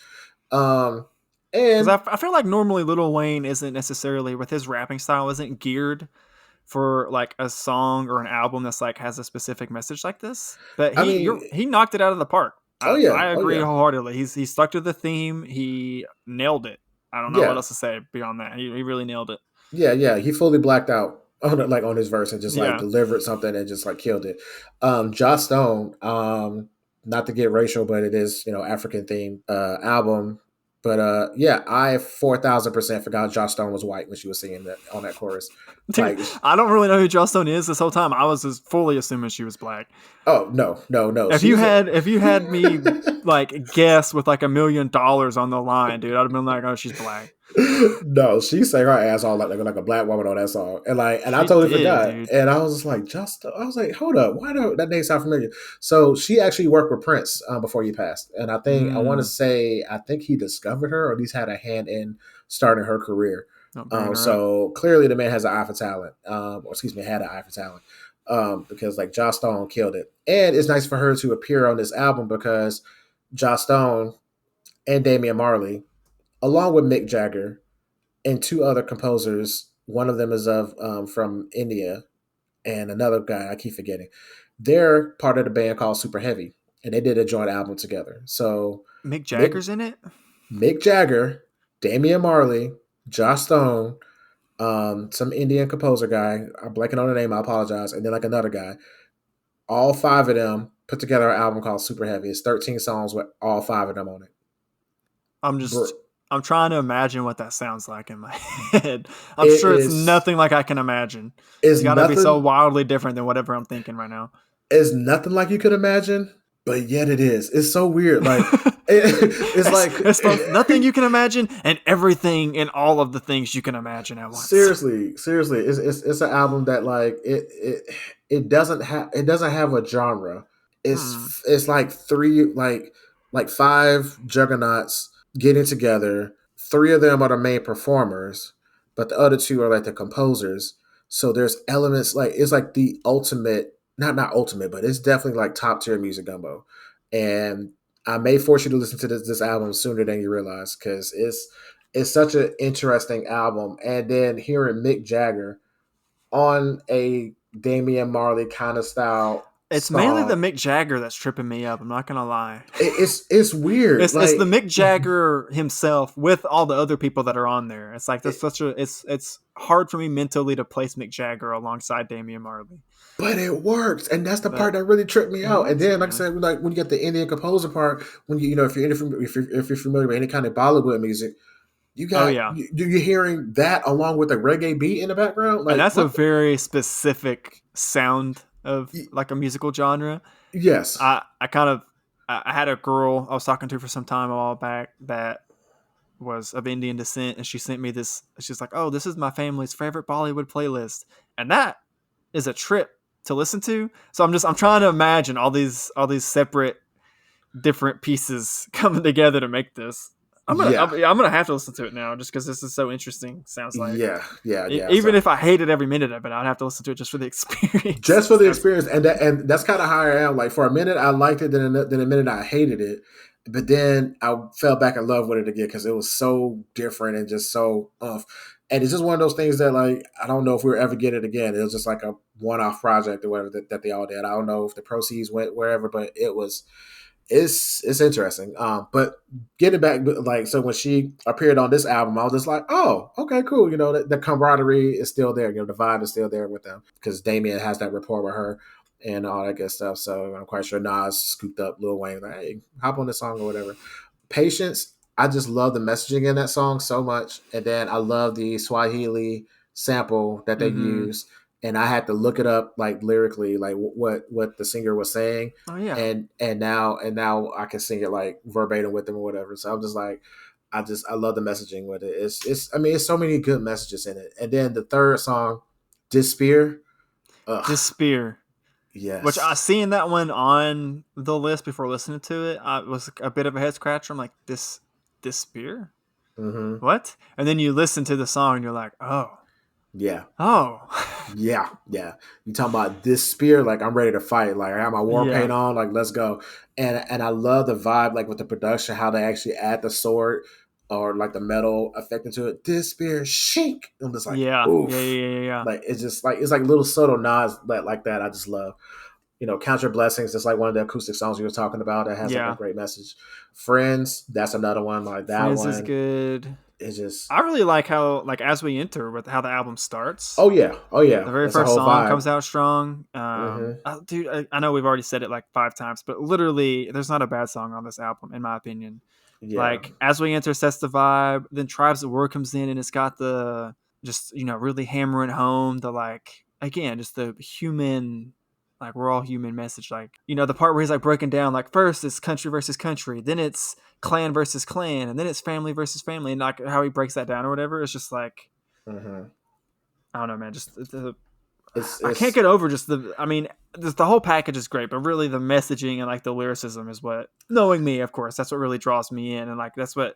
A: Um,
B: Because
A: and
B: I feel like normally Lil Wayne isn't necessarily with his rapping style isn't geared for like a song or an album that's like has a specific message like this. But
A: I mean,
B: he knocked it out of the park.
A: oh yeah,
B: I
A: oh
B: agree
A: yeah,
B: wholeheartedly. He stuck to the theme. He nailed it. I don't know what
A: yeah,
B: else to say beyond that. He really nailed it.
A: yeah. He fully blacked out on like on his verse and just like
B: Yeah.
A: delivered something and just like killed it. Joss Stone, not to get racial, but it is, African themed album. But yeah, I 4,000% forgot Joss Stone was white when she was singing that on that chorus.
B: Dude,
A: Like,
B: I don't really know who Joss Stone is this whole time. I was just fully assuming she was black.
A: oh no, no, no,
B: If you had me like guess with like $1 million on the line, dude, I'd have been like, oh, she's black.
A: no, she sang her ass off like a black woman on that song, and I
B: She
A: totally
B: did,
A: forgot,
B: dude.
A: and I was just like, I was like, hold up, why do that name sound familiar? So she actually worked with Prince before he passed, and I want to
B: Mm,
A: say I think he discovered her or at least had a hand in starting her career.
B: Not bringing her up.
A: So clearly the man has an eye for talent, or excuse me, had an eye for talent, because like Joss Stone killed it, and it's nice for her to appear on this album because Joss Stone and Damian Marley, along with Mick Jagger and two other composers, one of them is of from India, and another guy I keep forgetting. They're part of the band called Super Heavy, and they did a joint album together. So
B: Mick
A: Mick
B: Jagger's in it?
A: Mick Jagger, Damian Marley, Joss Stone, some Indian composer guy. I'm blanking on the name. I apologize. And then like another guy. All five of them put together an album called Super Heavy. It's 13 songs with all five of them on it.
B: I'm
A: Bro,
B: just I'm trying to imagine what that sounds like in my head. I'm
A: it
B: sure it's
A: is
B: nothing like I can imagine.
A: is
B: It's got to be so
A: nothing
B: wildly different than whatever I'm thinking right now.
A: is nothing like you could imagine, but yet it is. It's so weird. Like it's like
B: It's both nothing you can imagine and everything and all of the things you can imagine at once.
A: seriously, it's an album that like it doesn't have a genre.
B: Hmm.
A: It's like three like five juggernauts getting together. Three of them are the main performers, but the other two are like the composers. So there's elements like it's like the ultimate, not ultimate, but it's definitely like top tier music gumbo. And I may force you to listen to this album sooner than you realize because it's such an interesting album. And then hearing Mick Jagger on a Damian Marley kind of style
B: It's mainly the
A: song,
B: Mick Jagger that's tripping me up. I'm not gonna lie.
A: it's weird.
B: It's the
A: Like
B: Mick Jagger himself with all the other people that are on there. It's like that's
A: it,
B: such a it's hard for me mentally to place Mick Jagger alongside Damian Marley.
A: but it works, and that's the part
B: But
A: that really tripped me
B: it
A: out. And
B: works,
A: then, like I
B: man.
A: said, like when you get the Indian composer part, when you know if you're familiar with any kind of Bollywood music,
B: Oh yeah.
A: you're hearing that along with a reggae beat in the background.
B: And
A: Like
B: that's a
A: what?
B: very specific sound of like a musical genre.
A: Yes.
B: I kind of I had a girl I was talking to for some time a while back that was of Indian descent, and she sent me this. She's like, "Oh, this is my family's favorite Bollywood playlist," and that is a trip to listen to. So I'm trying to imagine all these separate different pieces coming together to make this.
A: Yeah.
B: I'm gonna have to listen to it now just because this is so interesting. Sounds like
A: Yeah.
B: even
A: So
B: if I hated every minute of it, I'd have to listen to it just for the experience.
A: just for the experience, and that's kind of how I am. Like for a minute, I liked it, then a minute I hated it, but then I fell back in love with it again because it was so different and just so and it's just one of those things that like I don't know if we'll ever get it again. It was just like a one-off project or whatever that they all did. I don't know if the proceeds went wherever, but it's interesting. But getting back, like, so when she appeared on this album, I was just like, oh, okay, cool. You know, the camaraderie is still there. You know, the vibe is still there with them because Damien has that rapport with her and all that good stuff. So I'm quite sure Nas scooped up Lil Wayne, like, hey, hop on this song or whatever. Patience, I just love the messaging in that song so much. And then I love the Swahili sample that they
B: Mm-hmm.
A: use. And I had to look it up like lyrically, like what the singer was saying,
B: Oh yeah,
A: and now I can sing it like verbatim with them or whatever. So I'm just like, I love the messaging with it. It's I mean it's so many good messages in it. And then the third song, Despair, ugh,
B: Despair. Which I
A: yes,
B: seen that one on the list before listening to it. It was a bit of a head scratcher. I'm like, this spear?
A: mm-hmm.
B: What? And then you listen to the song and you're like,
A: Yeah.
B: oh,
A: Yeah. You talking about this spear? Like I'm ready to fight. Like I got my war paint
B: yeah,
A: on. Like let's go. And I love the vibe, like with the production, how they actually add the sword or like the metal effect into it. This spear, shake. I'm just like,
B: yeah, yeah,
A: oof.
B: yeah, yeah, yeah.
A: Like it's just it's like little subtle nods like that. I just love. You know, Count Your Blessings. That's like one of the acoustic songs you were talking about. That has like a
B: Yeah.
A: great message. Friends. That's another one. Like that
B: Friends is
A: one.
B: good.
A: It's just.
B: I really like how, like, as we enter with how the album starts,
A: Oh yeah. Oh yeah.
B: the very
A: It's a
B: first
A: whole
B: song
A: vibe.
B: comes out strong.
A: Mm-hmm.
B: Dude, I know we've already said it like 5 times, but literally, there's not a bad song on this album, in my opinion.
A: Yeah.
B: Like, as we enter sets the vibe, then Tribes of War comes in and it's got the just, really hammering home the, like, again, just the human, like, we're all human message. Like, the part where he's like breaking down, like, first it's country versus country, then it's clan versus clan, and then it's family versus family, and like how he breaks that down or whatever. It's just like,
A: Mm-hmm.
B: I don't know, man. Just
A: It's
B: I can't
A: it's
B: get over just the. I mean, the whole package is great, but really the messaging and like the lyricism is what. Knowing me, of course, that's what really draws me in, and like that's what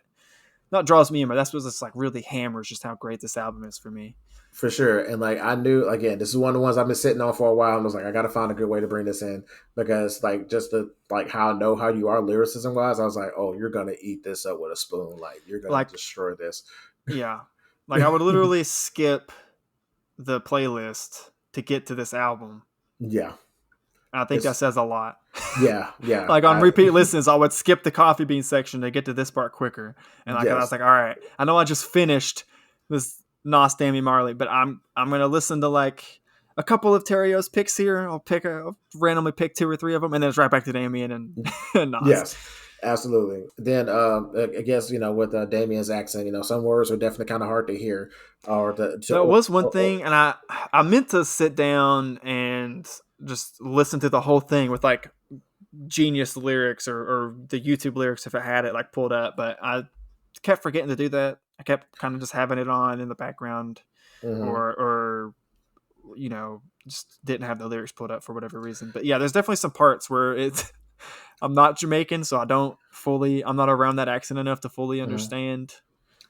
B: not draws me in, but that's what just like really hammers just how great this album is for me.
A: For sure. And like I knew again, this is one of the ones I've been sitting on for a while. And I was like, I gotta find a good way to bring this in because like just the like how I know how you are lyricism wise, I was like, oh, you're gonna eat this up with a spoon. Like you're gonna
B: Like,
A: destroy this.
B: yeah, like I would literally skip the playlist to get to this album.
A: Yeah.
B: I think that
A: It's
B: says a lot.
A: yeah.
B: Like on repeat listens, I would skip the coffee bean section to get to this part quicker. And like I was
A: yes.
B: like, all right, I know I just finished this Nas Damian Marley, but I'm gonna listen to like a couple of Terrio's picks here. I'll randomly pick 2 or 3 of them, and then it's right back to Damian and Nas.
A: Yes. Absolutely. Then I guess, with Damien's accent, some words are definitely kind of hard to hear or
B: That was one thing, and I meant to sit down and just listen to the whole thing with like Genius lyrics or the YouTube lyrics if it had it like pulled up, but I kept forgetting to do that. I kept kind of just having it on in the background,
A: Mhm.
B: or just didn't have the lyrics pulled up for whatever reason. But yeah, there's definitely some parts where it's I'm not Jamaican, so I'm not around that accent enough to fully
A: Mhm.
B: understand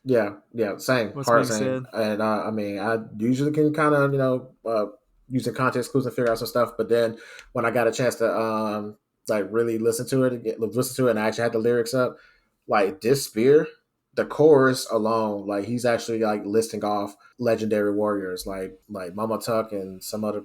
A: Yeah, same,
B: what's
A: hard
B: being
A: same.
B: said.
A: And I mean, I usually can kind of, using context clues and figure out some stuff. But then when I got a chance to, like really listen to it, and I actually had the lyrics up, like this spear, the chorus alone, like he's actually like listing off legendary warriors, like Mama Tuck and some other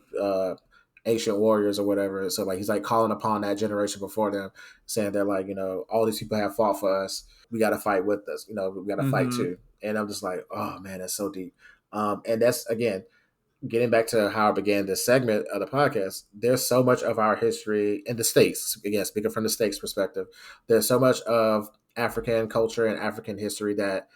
A: ancient warriors or whatever. So like he's like calling upon that generation before them, saying that like all these people have fought for us, we got to fight with us. We got to fight
B: Mm-hmm.
A: too. And I'm just like, oh man, that's so deep. And that's again getting back to how I began this segment of the podcast. There's so much of our history in the states. Again, speaking from the states perspective, there's so much of African culture and African history that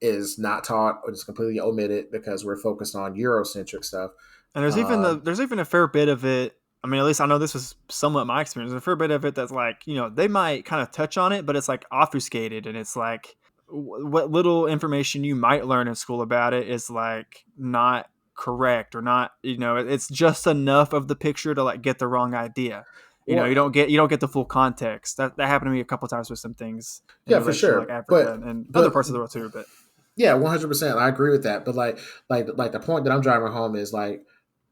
A: is not taught or just completely omitted because we're focused on Eurocentric stuff.
B: And
A: Um,
B: there's even a fair bit of it. I mean, at least I know this was somewhat my experience. There's a fair bit of it that's like, they might kind of touch on it, but it's like obfuscated, and it's like what little information you might learn in school about it is like not correct or not. It's just enough of the picture to like get the wrong idea. You
A: well,
B: don't get the full context. That happened to me a couple times with some things in
A: yeah, for
B: relation to like
A: sure,
B: Africa and other
A: but
B: parts of the world too. But
A: yeah, 100%. I agree with that. But like the point that I'm driving home is like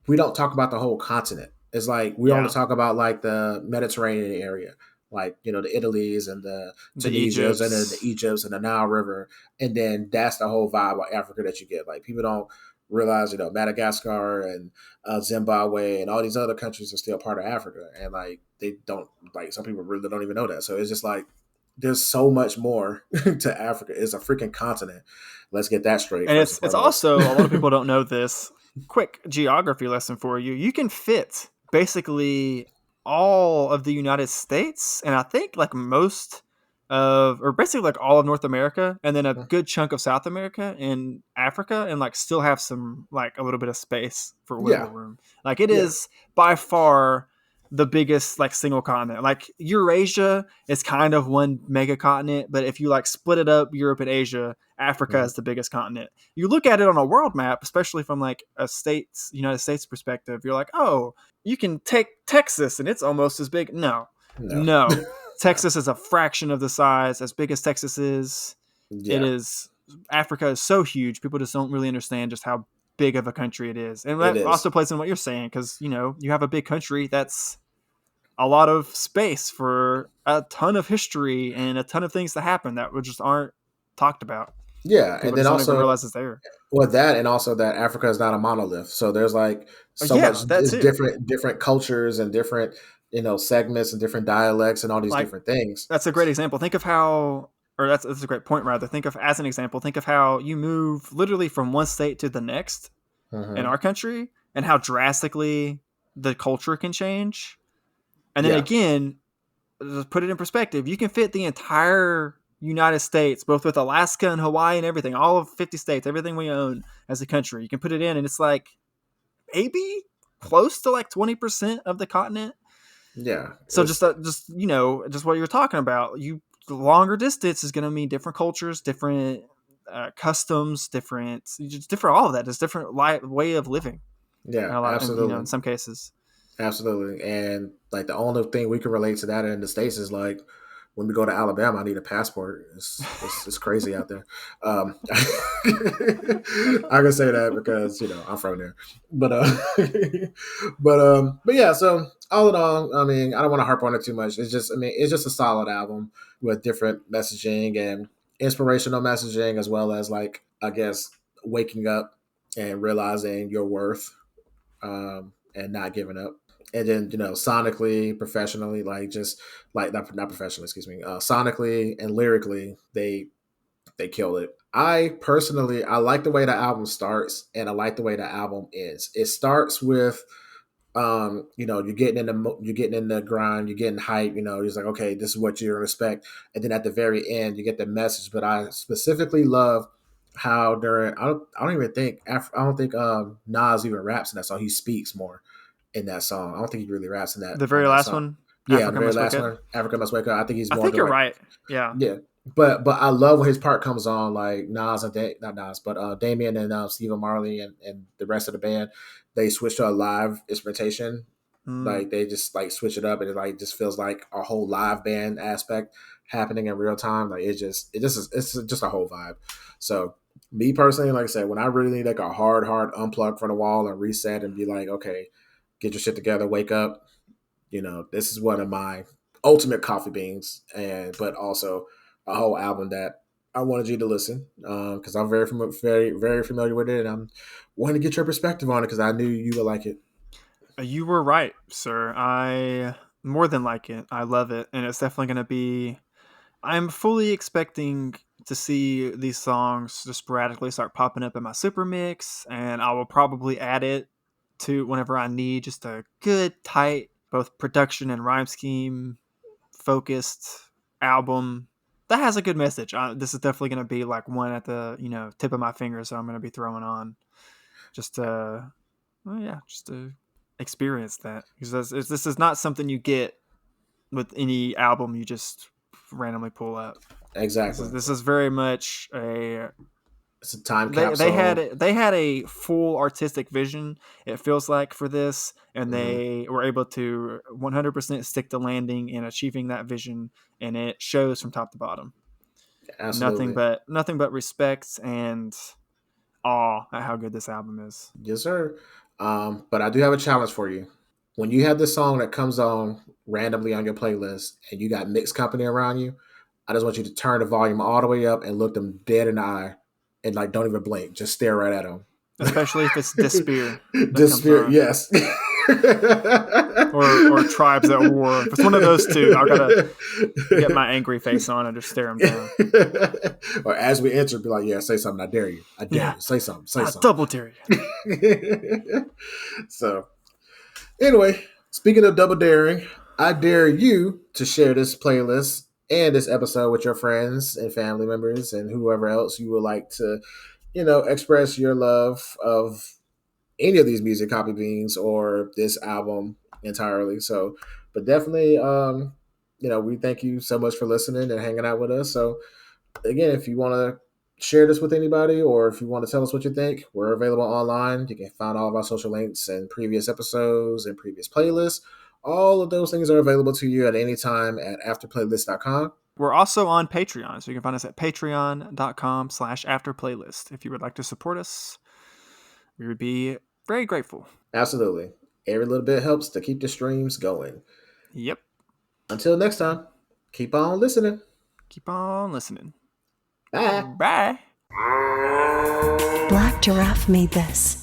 A: we don't talk about the whole continent. It's like we only
B: yeah,
A: talk about like the Mediterranean area, like the Italies and the
B: the
A: Tunisias and the
B: Egypts.
A: Egypts and the Nile River, and then that's the whole vibe of Africa that you get. Like people don't realize Madagascar and Zimbabwe and all these other countries are still part of Africa, and like they don't like some people really don't even know that. So it's just like there's so much more to Africa. It's a freaking continent. Let's get that straight
B: And
A: first and
B: it's
A: foremost.
B: also a lot of people don't know this. Quick geography lesson for you. You can fit basically all of the United States and I think like most of or basically like all of North America and then a good chunk of South America and Africa and like still have some like a little bit of space for wiggle
A: Yeah,
B: room. Like it
A: yeah.
B: is by far the biggest like single continent. Like Eurasia is kind of one mega continent, but if you like split it up, Europe and Asia, Africa
A: Mhm.
B: is the biggest continent. You look at it on a world map, especially from like a United States perspective, you're like, oh, you can take Texas and it's almost as big. No,
A: No.
B: no.
A: No.
B: Texas is a fraction of the size. As big as Texas is, it
A: Yeah,
B: is. Africa is so huge. People just don't really understand just how big of a country it is. And
A: it
B: that
A: is.
B: also plays in what you're saying because, you have a big country that's a lot of space for a ton of history and a ton of things that happen that just aren't talked about.
A: Yeah, and
B: People
A: then
B: just don't even
A: also
B: realize it's there.
A: with that, and also that Africa is not a monolith. So there's like
B: Oh,
A: so much
B: yeah, that too.
A: different cultures and different segments and different dialects and all these
B: Like
A: different things.
B: that's a great example. Think of how, or that's a great point. Rather, think of as an example. Think of how you move literally from one state to the next in
A: Hmm.
B: our country, and how drastically the culture can change. And then
A: Yeah,
B: again, just put it in perspective. You can fit the entire United States, both with Alaska and Hawaii and everything, all of 50 states, everything we own as a country. You can put it in, and it's like maybe close to like 20% of the continent.
A: yeah.
B: So just what you're talking about, the longer distance is going to mean different cultures, different customs, different all of that. Just different way of living,
A: Yeah,
B: and a lot, and in
A: absolutely.
B: some cases,
A: Absolutely. And like the only thing we can relate to that in the States is like when we go to Alabama, I need a passport. It's crazy out there. I can say that because I'm from there. But but yeah. So all in all, I mean, I don't want to harp on it too much. It's just a solid album with different messaging and inspirational messaging, as well as like I guess waking up and realizing your worth, and not giving up. And then sonically, professionally, like just like not professionally, excuse me, sonically and lyrically, they killed it. I personally, I like the way the album starts, and I like the way the album ends. It starts with you're getting in the grind, you're getting hype, it's like, okay, this is what you're gonna expect. And then at the very end you get the message. But I specifically love how during I don't even think I don't think Nas even raps in that song. He speaks more in that song. I don't think he really raps in that
B: The
A: on
B: very
A: that
B: last
A: song.
B: one,
A: Yeah, the
B: Africa
A: very
B: Must Wake
A: last
B: Up.
A: one, Africa Must Wake Up. I think he's
B: I
A: more
B: think you're
A: direct.
B: right. Yeah.
A: Yeah. But I love when his part comes on, like Nas and not Nas, but Damian and Stephen Marley and the rest of the band, they switch to a live instrumentation.
B: Mm.
A: Like they just like switch it up, and it like just feels like a whole live band aspect happening in real time. Like it's just a whole vibe. So me personally, like I said, when I really need like a hard unplug from the wall and reset and be like, okay, get your shit together, wake up. This is one of my ultimate coffee beans, and but also a whole album that I wanted you to listen, because I'm very familiar with it, and I'm wanting to get your perspective on it because I knew you would like it.
B: You were right, sir. I more than like it. I love it, and it's definitely going to be. I'm fully expecting to see these songs just sporadically start popping up in my super mix, and I will probably add it to whenever I need just a good, tight, both production and rhyme scheme focused album that has a good message. This is definitely going to be like one at the tip of my finger, so I'm going to be throwing on just well, yeah, just to experience that, because this is not something you get with any album you just randomly pull up.
A: Exactly.
B: This is very much a
A: It's a time
B: they
A: capsule.
B: had a full artistic vision. It feels like for this, and
A: Hmm.
B: they were able to 100% stick the landing in achieving that vision, and it shows from top to bottom.
A: Absolutely.
B: Nothing but respect and awe at how good this album is.
A: Yes, sir. But I do have a challenge for you. When you have this song that comes on randomly on your playlist and you got mixed company around you, I just want you to turn the volume all the way up and look them dead in the eye and like don't even blink. Just stare right at them.
B: Especially if it's Despair that comes
A: Despair,
B: on.
A: yes.
B: Or Tribes at War. If it's one of those two, I gotta get my angry face on and just stare him down.
A: Or as we enter, be like, yeah, say something. I dare you. I dare
B: Yeah,
A: you. Say something. Say
B: I
A: something.
B: double dare you.
A: So, anyway, speaking of double daring, I dare you to share this playlist and this episode with your friends and family members and whoever else you would like to, express your love of any of these music copy beans or this album entirely. So, but definitely, we thank you so much for listening and hanging out with us. So, again, if you want to share this with anybody or if you want to tell us what you think, we're available online. You can find all of our social links and previous episodes and previous playlists. All of those things are available to you at any time at afterplaylist.com.
B: We're also on Patreon, so you can find us at patreon.com/afterplaylist. If you would like to support us, we would be very grateful.
A: Absolutely. Every little bit helps to keep the streams going.
B: Yep.
A: Until next time, keep on listening.
B: Keep on listening.
A: Bye.
B: Bye.
C: Black Giraffe made this.